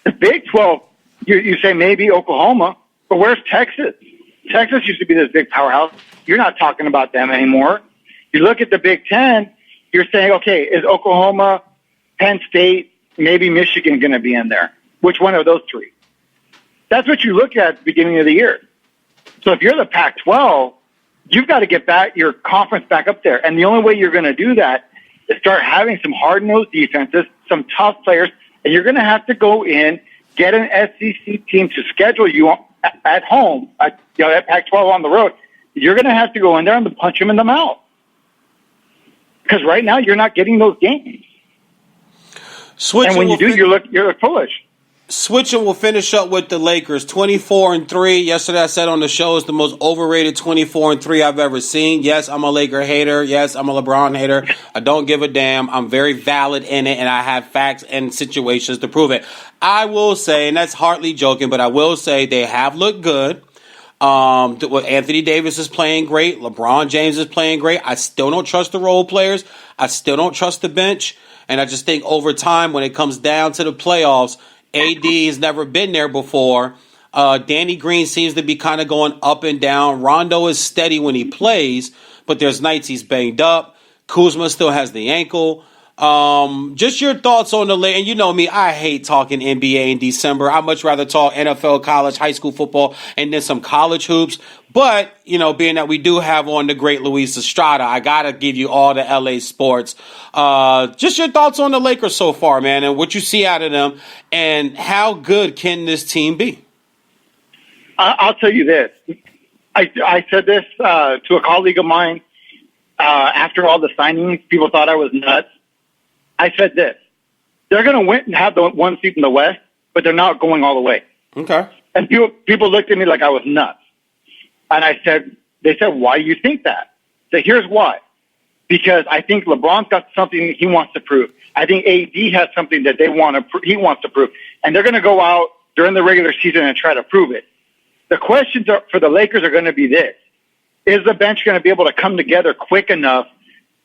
The Big 12, you say maybe Oklahoma, but where's Texas? Texas used to be this big powerhouse. You're not talking about them anymore. You look at the Big Ten, you're saying, okay, is Oklahoma, Penn State, maybe Michigan going to be in there? Which one of those three? That's what you look at the beginning of the year. So if you're the Pac-12, you've got to get back your conference back up there. And the only way you're going to do that is start having some hard-nosed defenses, some tough players, and you're going to have to go in, get an SEC team to schedule you at home, at Pac-12 on the road. You're going to have to go in there and punch them in the mouth. Because right now you're not getting those games. And when you do, you look foolish. Switching, we'll finish up with the Lakers. 24-3. Yesterday I said on the show it's the most overrated 24-3 I've ever seen. Yes, I'm a Laker hater. Yes, I'm a LeBron hater. I don't give a damn. I'm very valid in it, and I have facts and situations to prove it. I will say, and that's hardly joking, but I will say they have looked good. Anthony Davis is playing great. LeBron James is playing great. I still don't trust the role players. I still don't trust the bench. And I just think over time, when it comes down to the playoffs, AD has never been there before. Danny Green seems to be kind of going up and down. Rondo is steady when he plays, but there's nights he's banged up. Kuzma still has the ankle. Just your thoughts on the and you know me, I hate talking NBA in December. I'd much rather talk NFL, college, high school football, and then some college hoops. But, being that we do have on the great Luis Estrada, I got to give you all the LA sports. Just your thoughts on the Lakers so far, man, and what you see out of them, and how good can this team be? I'll tell you this. I said this to a colleague of mine after all the signings. People thought I was nuts. I said this. They're going to win and have the one seat in the West, but they're not going all the way. Okay. And people looked at me like I was nuts. And they said, why do you think that? So here's why. Because I think LeBron's got something he wants to prove. I think AD has something that he wants to prove. And they're going to go out during the regular season and try to prove it. The questions for the Lakers are going to be this. Is the bench going to be able to come together quick enough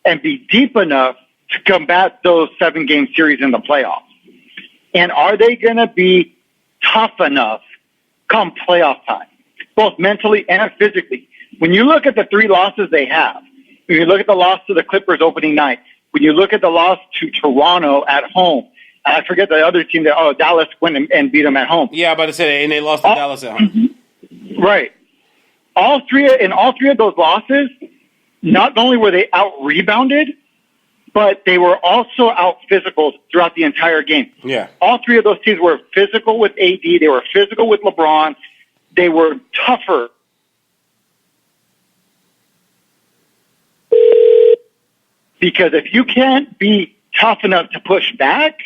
and be deep enough to combat those 7-game series in the playoffs? And are they going to be tough enough come playoff time, both mentally and physically? When you look at the 3 losses they have, when you look at the loss to the Clippers opening night, when you look at the loss to Toronto at home, and I forget the other team Dallas went and beat them at home. Yeah, I'm about to say that, and they lost to Dallas at home. Right. All three of those losses, not only were they out-rebounded, but they were also out-physical throughout the entire game. Yeah. All 3 of those teams were physical with AD. They were physical with LeBron. They were tougher. Because if you can't be tough enough to push back,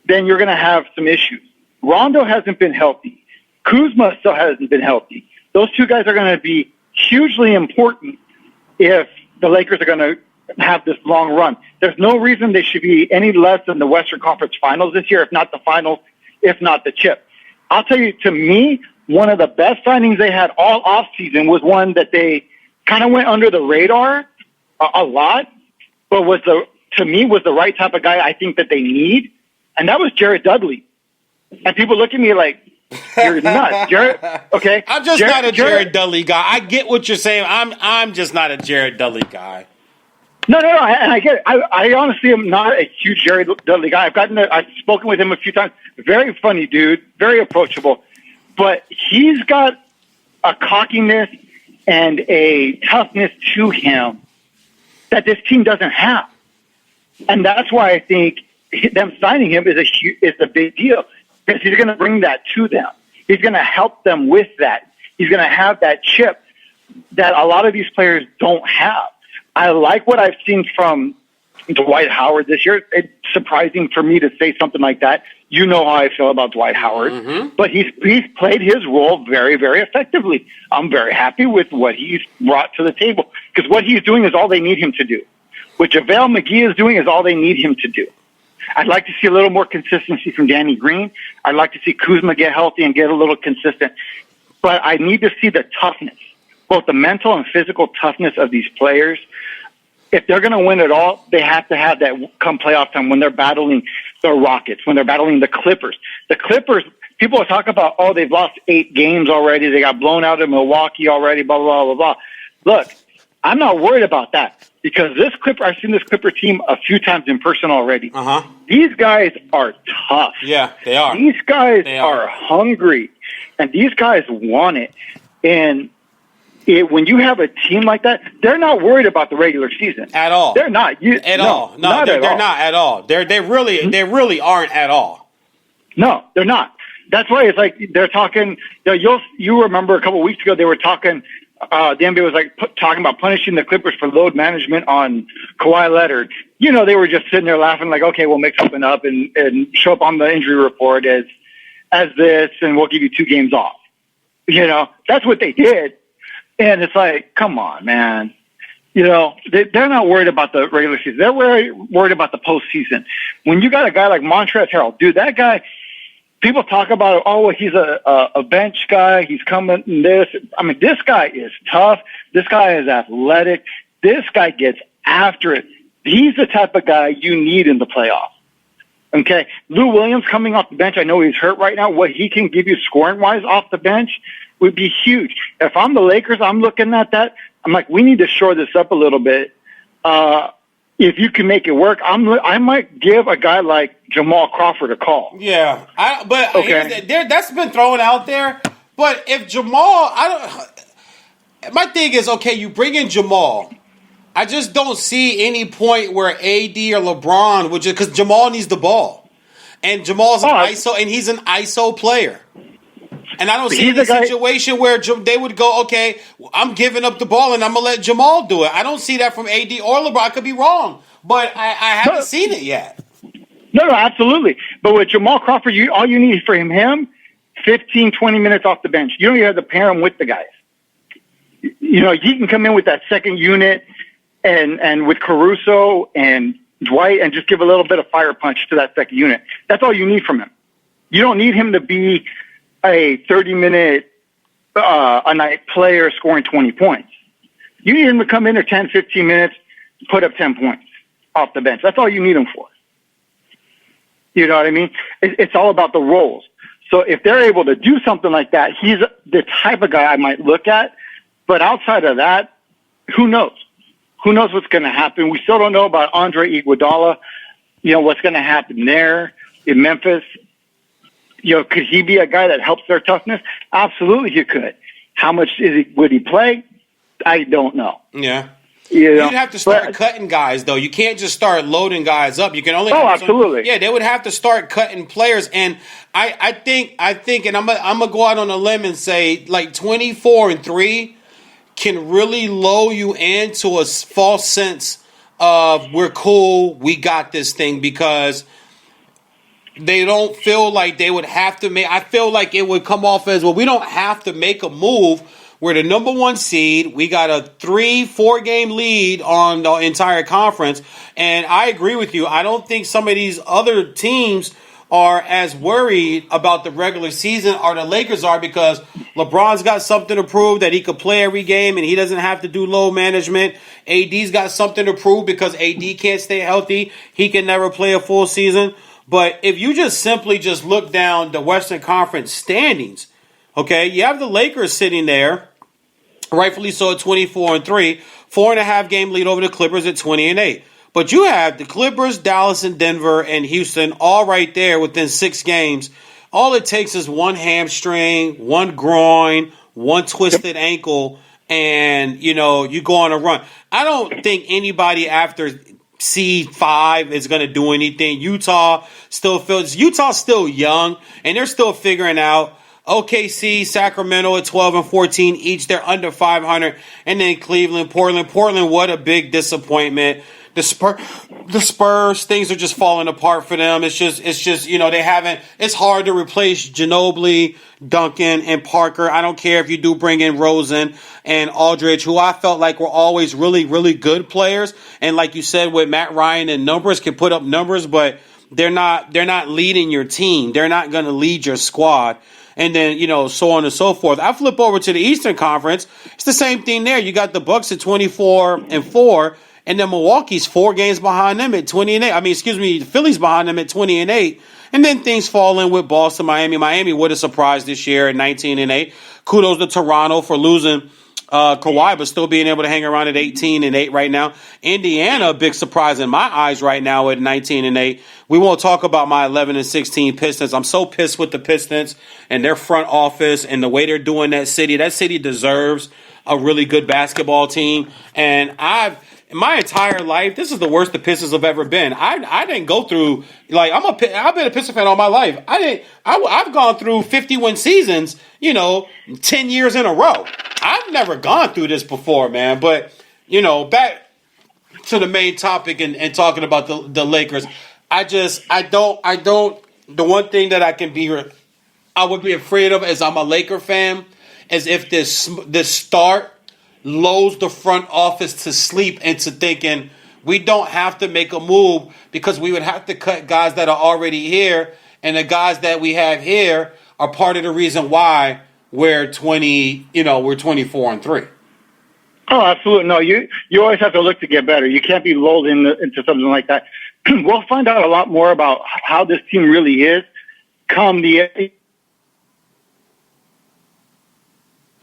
then you're going to have some issues. Rondo hasn't been healthy. Kuzma still hasn't been healthy. Those 2 guys are going to be hugely important if the Lakers are going to have this long run. There's no reason they should be any less than the Western Conference Finals this year, if not the finals, if not the chip. I'll tell you, to me, one of the best signings they had all offseason was one that they kind of went under the radar a lot, but to me was the right type of guy I think that they need, and that was Jared Dudley. And people look at me like, you're nuts, Jared. Okay, I'm just not a Jared Dudley guy. I get what you're saying. I'm just not a Jared Dudley guy. No, and I get it. I honestly am not a huge Jared Dudley guy. I've spoken with him a few times. Very funny dude, very approachable, but he's got a cockiness and a toughness to him that this team doesn't have, and that's why I think them signing him is a big deal, because he's going to bring that to them. He's going to help them with that. He's going to have that chip that a lot of these players don't have. I like what I've seen from Dwight Howard this year. It's surprising for me to say something like that. You know how I feel about Dwight Howard, but he's played his role very, very effectively. I'm very happy with what he's brought to the table, because what he's doing is all they need him to do. What JaVale McGee is doing is all they need him to do. I'd like to see a little more consistency from Danny Green. I'd like to see Kuzma get healthy and get a little consistent. But I need to see the toughness, both the mental and physical toughness of these players. If they're going to win it all, they have to have that come playoff time when they're battling the Rockets, when they're battling the Clippers. The Clippers, people talk about, oh, they've lost 8 games already. They got blown out in Milwaukee already, blah, blah, blah, blah. Look, I'm not worried about that, because I've seen this Clipper team a few times in person already. These guys are tough. Yeah, they are. These guys are hungry, and these guys want it. And when you have a team like that, they're not worried about the regular season at all. They're not at all. No, they're not at all. They really aren't at all. No, they're not. That's why it's like they're talking. You remember a couple of weeks ago they were talking. The NBA was talking about punishing the Clippers for load management on Kawhi Leonard. You know, they were just sitting there laughing like, okay, we'll make something up and show up on the injury report as this, and we'll give you 2 games off. You know, that's what they did. And it's like, come on, man. You know, they're not worried about the regular season. They're worried about the postseason. When you got a guy like Montrezl Harrell, dude, that guy, people talk about, oh, well, he's a bench guy. He's coming in this. I mean, this guy is tough. This guy is athletic. This guy gets after it. He's the type of guy you need in the playoffs. Okay? Lou Williams coming off the bench, I know he's hurt right now. What he can give you scoring-wise off the bench would be huge. If I'm the Lakers, I'm looking at that. I'm like, we need to shore this up a little bit. If you can make it work, I might give a guy like Jamal Crawford a call. Yeah, that's been thrown out there. But if Jamal, my thing is, okay, you bring in Jamal. I just don't see any point where AD or LeBron would just, because Jamal needs the ball, and Jamal's an ISO, and he's an ISO player. And I don't see any situation where they would go, okay, I'm giving up the ball and I'm going to let Jamal do it. I don't see that from AD or LeBron. I could be wrong, but I haven't seen it yet. No, absolutely. But with Jamal Crawford, all you need for him, 15, 20 minutes off the bench. You don't even have to pair him with the guys. You know, he can come in with that second unit and with Caruso and Dwight and just give a little bit of fire punch to that second unit. That's all you need from him. You don't need him to be a 30-minute a night player scoring 20 points. You need him to come in there 10, 15 minutes, put up 10 points off the bench. That's all you need him for. You know what I mean? It's all about the roles. So if they're able to do something like that, he's the type of guy I might look at. But outside of that, who knows? Who knows what's going to happen? We still don't know about Andre Iguodala. You know, what's going to happen there in Memphis. You know, could he be a guy that helps their toughness? Absolutely, he could. How much would he play? I don't know. Yeah. You know? You'd have to start cutting guys, though. You can't just start loading guys up. You can only. Absolutely. Yeah, they would have to start cutting players, and I think, and I'm gonna go out on a limb and say like 24-3 can really lull you into a false sense of we're cool, we got this thing, because they don't feel like they would have to make. I feel like it would come off as, well, we don't have to make a move. We're the number 1 seed. We got a 3-4 game lead on the entire conference. And I agree with you. I don't think some of these other teams are as worried about the regular season or the Lakers are, because LeBron's got something to prove that he could play every game and he doesn't have to do load management. AD's got something to prove because AD can't stay healthy. He can never play a full season. But if you just simply just look down the Western Conference standings, okay, you have the Lakers sitting there, rightfully so, at 24-3, 4.5 game lead over the Clippers at 20-8. But you have the Clippers, Dallas, and Denver, and Houston all right there within 6 games. All it takes is one hamstring, one groin, one twisted ankle, and, you go on a run. I don't think anybody after C5 is going to do anything. Utah's still young, and they're still figuring out. OKC, Sacramento at 12-14 each. They're under 500. And then Cleveland, Portland. Portland, what a big disappointment. The Spurs, things are just falling apart for them. It's just, it's hard to replace Ginobili, Duncan, and Parker. I don't care if you do bring in Rosen and Aldridge, who I felt like were always really, really good players. And like you said, with Matt Ryan and numbers, can put up numbers, but they're not leading your team. They're not going to lead your squad. And then, so on and so forth. I flip over to the Eastern Conference. It's the same thing there. You got the Bucks at 24-4. And then Milwaukee's 4 games behind them at 20-8. The Phillies behind them at 20-8. And then things fall in with Boston, Miami. Miami would have surprised this year at 19-8. Kudos to Toronto for losing Kawhi, but still being able to hang around at 18-8 right now. Indiana, a big surprise in my eyes right now at 19-8. We won't talk about my 11-16 Pistons. I'm so pissed with the Pistons and their front office and the way they're doing that city. That city deserves a really good basketball team. And in my entire life, this is the worst the Pistons have ever been. I didn't go through, I've been a Pistons fan all my life. I've gone through 51 seasons, 10 years in a row. I've never gone through this before, man. But, back to the main topic and talking about the Lakers. The one thing that I would be afraid of as I'm a Laker fan, is if this start lulls the front office to sleep into thinking we don't have to make a move because we would have to cut guys that are already here, and the guys that we have here are part of the reason why we're 24-3. Oh, absolutely. No, you always have to look to get better. You can't be lulled into something like that. We'll find out a lot more about how this team really is come a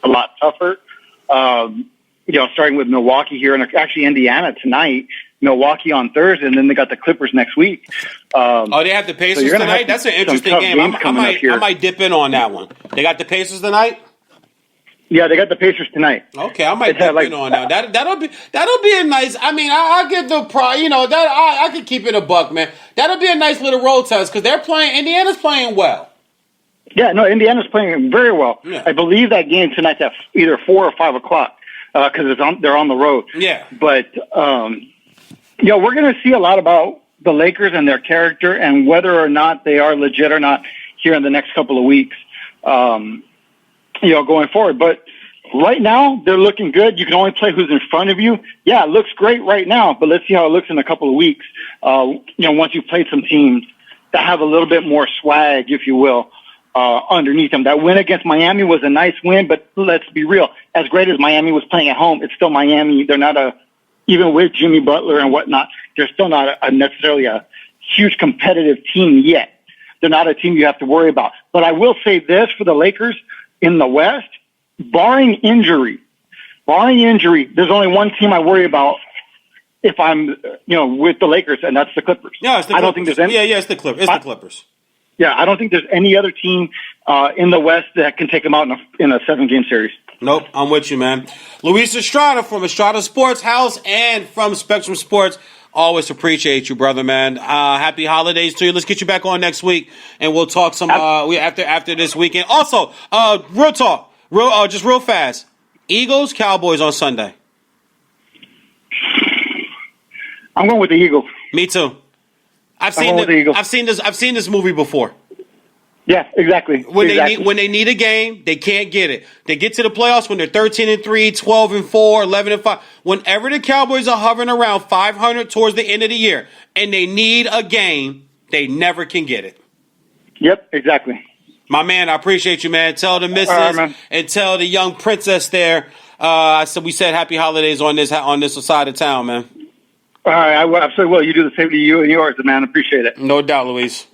lot tougher. Starting with Milwaukee here, and actually Indiana tonight, Milwaukee on Thursday, and then they got the Clippers next week. They have the Pacers tonight? That's an interesting game. I might dip in on that one. They got the Pacers tonight? Yeah, they got the Pacers tonight. Okay, I might dip in on that. That'll be a nice. I'll give the I could keep it a buck, man. That'll be a nice little road test because Indiana's playing well. Yeah, no, Indiana's playing very well. Yeah. I believe that game tonight's at either 4 or 5 o'clock because they're on the road. Yeah. But we're going to see a lot about the Lakers and their character and whether or not they are legit or not here in the next couple of weeks. Going forward. But right now, they're looking good. You can only play who's in front of you. Yeah, it looks great right now, but let's see how it looks in a couple of weeks. Once you've played some teams that have a little bit more swag, if you will, underneath them. That win against Miami was a nice win, but let's be real. As great as Miami was playing at home, it's still Miami. They're not even with Jimmy Butler and whatnot, they're still not necessarily a huge competitive team yet. They're not a team you have to worry about. But I will say this for the Lakers in the West, barring injury, there's only one team I worry about if I'm, with the Lakers, and that's the Clippers. Yeah, it's the Clippers. I don't think there's any. Yeah, it's the Clippers. It's the Clippers. Yeah, I don't think there's any other team in the West that can take them out in a 7-game series. Nope, I'm with you, man. Luis Estrada from Estrada Sports House and from Spectrum Sports. Always appreciate you, brother, man. Happy holidays to you. Let's get you back on next week, and we'll talk some after this weekend. Also, real talk, just real fast. Eagles, Cowboys on Sunday. I'm going with the Eagles. Me too. I've seen this movie before. Yeah, exactly. When they need a game, they can't get it. They get to the playoffs when they're 13-3, 12-4, 11-5. Whenever the Cowboys are hovering around 500 towards the end of the year, and they need a game, they never can get it. Yep, exactly. My man, I appreciate you, man. Tell the missus and tell the young princess there. We said happy holidays on this side of town, man. All right, I absolutely will. You do the same to you and yours, man. Appreciate it. No doubt, Luis.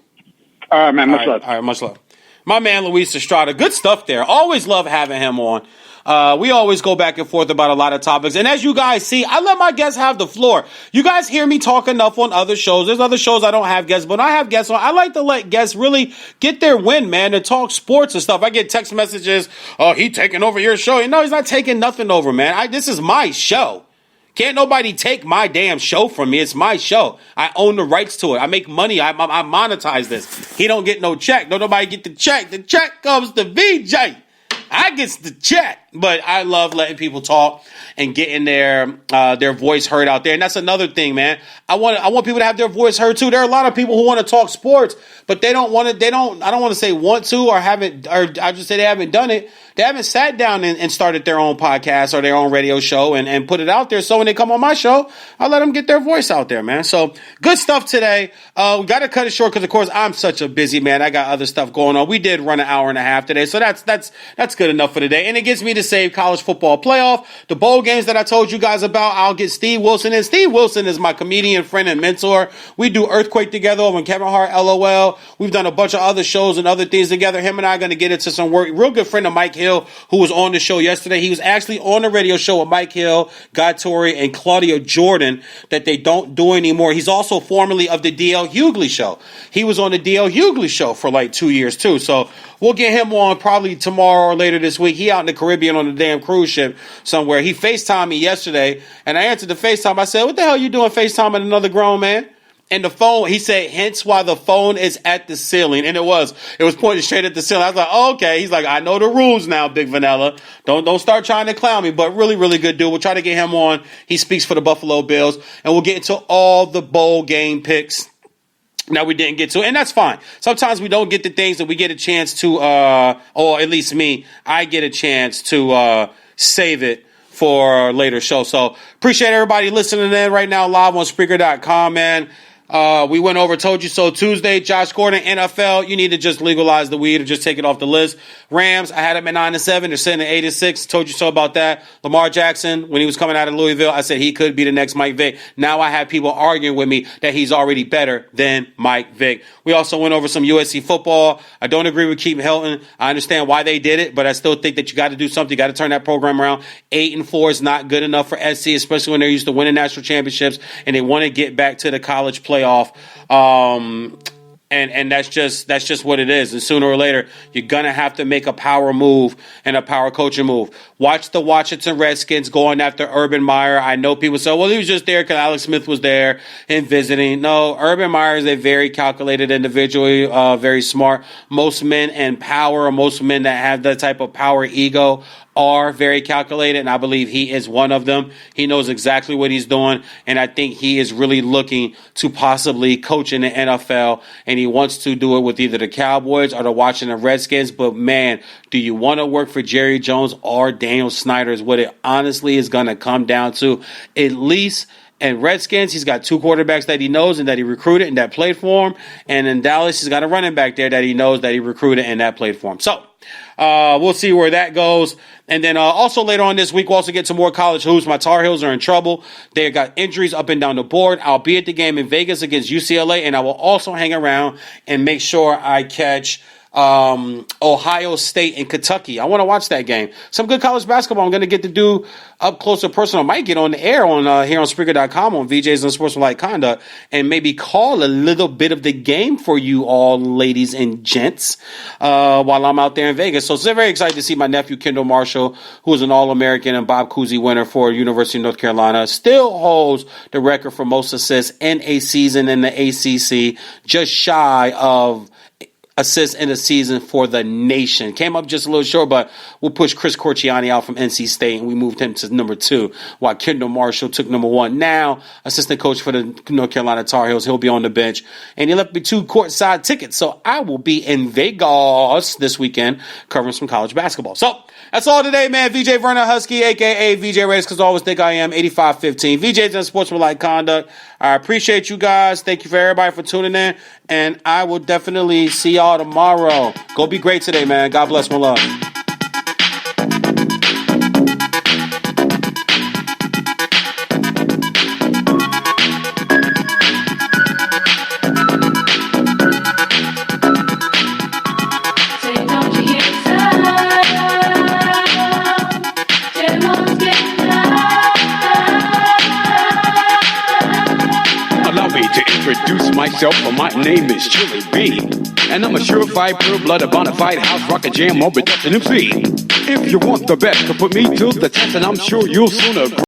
All right, man. Much love. All right, much love. My man, Luis Estrada. Good stuff there. Always love having him on. We always go back and forth about a lot of topics. And as you guys see, I let my guests have the floor. You guys hear me talk enough on other shows. There's other shows I don't have guests, but when I have guests on, I like to let guests really get their win, man, to talk sports and stuff. I get text messages, oh, he taking over your show. No, he's not taking nothing over, man. This is my show. Can't nobody take my damn show from me. It's my show. I own the rights to it. I make money. I monetize this. He don't get no check. Don't nobody get the check. The check comes to VJ. I gets the check. But I love letting people talk and getting their voice heard out there. And that's another thing, man. I want people to have their voice heard too. There are a lot of people who want to talk sports, but they don't want to, I don't want to say want to or haven't, or I just say they haven't done it. They haven't sat down and started their own podcast or their own radio show and put it out there. So when they come on my show, I let them get their voice out there, man. So good stuff today. We got to cut it short because, of course, I'm such a busy man. I got other stuff going on. We did run an hour and a half today. So that's good enough for today. And it gets me to save college football playoff. The bowl games that I told you guys about, I'll get Steve Wilson in. Steve Wilson is my comedian friend and mentor. We do Earthquake together over in Kevin Hart, LOL. We've done a bunch of other shows and other things together. Him and I are going to get into some work. Real good friend of Mike Hill, who was on the show yesterday. He was actually on the radio show with Mike Hill, Guy Torrey, and Claudia Jordan that they don't do anymore. He's also formerly of the D.L. Hughley show. He was on the D.L. Hughley show for like 2 years too. So we'll get him on probably tomorrow or later this week. He out in the Caribbean on a damn cruise ship somewhere. He FaceTimed me yesterday, and I answered the FaceTime. I said, what the hell you doing FaceTiming another grown man? And the phone, he said, hence why the phone is at the ceiling. And it was pointed straight at the ceiling. I was like, oh, okay. He's like, I know the rules now, Big Vanilla. Don't start trying to clown me. But really, really good dude. We'll try to get him on. He speaks for the Buffalo Bills. And we'll get into all the bowl game picks that we didn't get to. And that's fine. Sometimes we don't get the things that we get a chance to, or at least me, I get a chance to save it for a later show. So appreciate everybody listening in right now live on Spreaker.com, man. We went over Told You So Tuesday. Josh Gordon, NFL, you need to just legalize the weed or just take it off the list. Rams, I had them at 9-7. They're sitting at 8-6. Told you so about that. Lamar Jackson, when he was coming out of Louisville, I said he could be the next Mike Vick. Now I have people arguing with me that he's already better than Mike Vick. We also went over some USC football. I don't agree with Keith Hilton. I understand why they did it, but I still think that you got to do something. You got to turn that program around. 8-4 is not good enough for SC, especially when they're used to winning national championships and they want to get back to the college playoff. And that's just what it is. And sooner or later, you're going to have to make a power move and a power coaching move. Watch the Washington Redskins going after Urban Meyer. I know people say, well, he was just there because Alex Smith was there and visiting. No, Urban Meyer is a very calculated individual, very smart. Most men in power, or most men that have that type of power ego are very calculated, and I believe he is one of them. He knows exactly what he's doing, and I think he is really looking to possibly coach in the NFL, and he wants to do it with either the Cowboys or the Washington Redskins. But, man, do you want to work for Jerry Jones or Daniel Snyder is what it honestly is going to come down to. At least in Redskins, he's got two quarterbacks that he knows and that he recruited and that played for him. And in Dallas, he's got a running back there that he knows that he recruited and that played for him. So, we'll see where that goes. And then also later on this week, we'll also get some more college hoops. My Tar Heels are in trouble. They got injuries up and down the board. I'll be at the game in Vegas against UCLA, and I will also hang around and make sure I catch Ohio State and Kentucky. I want to watch that game. Some good college basketball I'm going to get to do up close and personal. I might get on the air on here on Spreaker.com on VJs and Sportsmanlike Conduct and maybe call a little bit of the game for you all, ladies and gents, while I'm out there in Vegas. So very excited to see my nephew Kendall Marshall, who is an All-American and Bob Cousy winner for University of North Carolina, still holds the record for most assists in a season in the ACC, just shy of assists in a season for the nation. Came up just a little short, but we'll push Chris Corchiani out from NC State, and we moved him to number 2, while Kendall Marshall took number 1. Now, assistant coach for the North Carolina Tar Heels, he'll be on the bench. And he left me 2 courtside tickets, so I will be in Vegas this weekend covering some college basketball. So, that's all today, man. VJ Vernon Husky, a.k.a. VJ Race, because I always think I am, 8515. VJ's in sportsmanlike conduct. I appreciate you guys. Thank you for everybody for tuning in, and I will definitely see y'all tomorrow. Go be great today, man. God bless, my love. Introduce myself, for my name is Chili B, and I'm a surefire, pure-blooded, bonafide house rocket jam, or production MC. If you want the best, to put me to the test, and I'm sure you'll soon agree.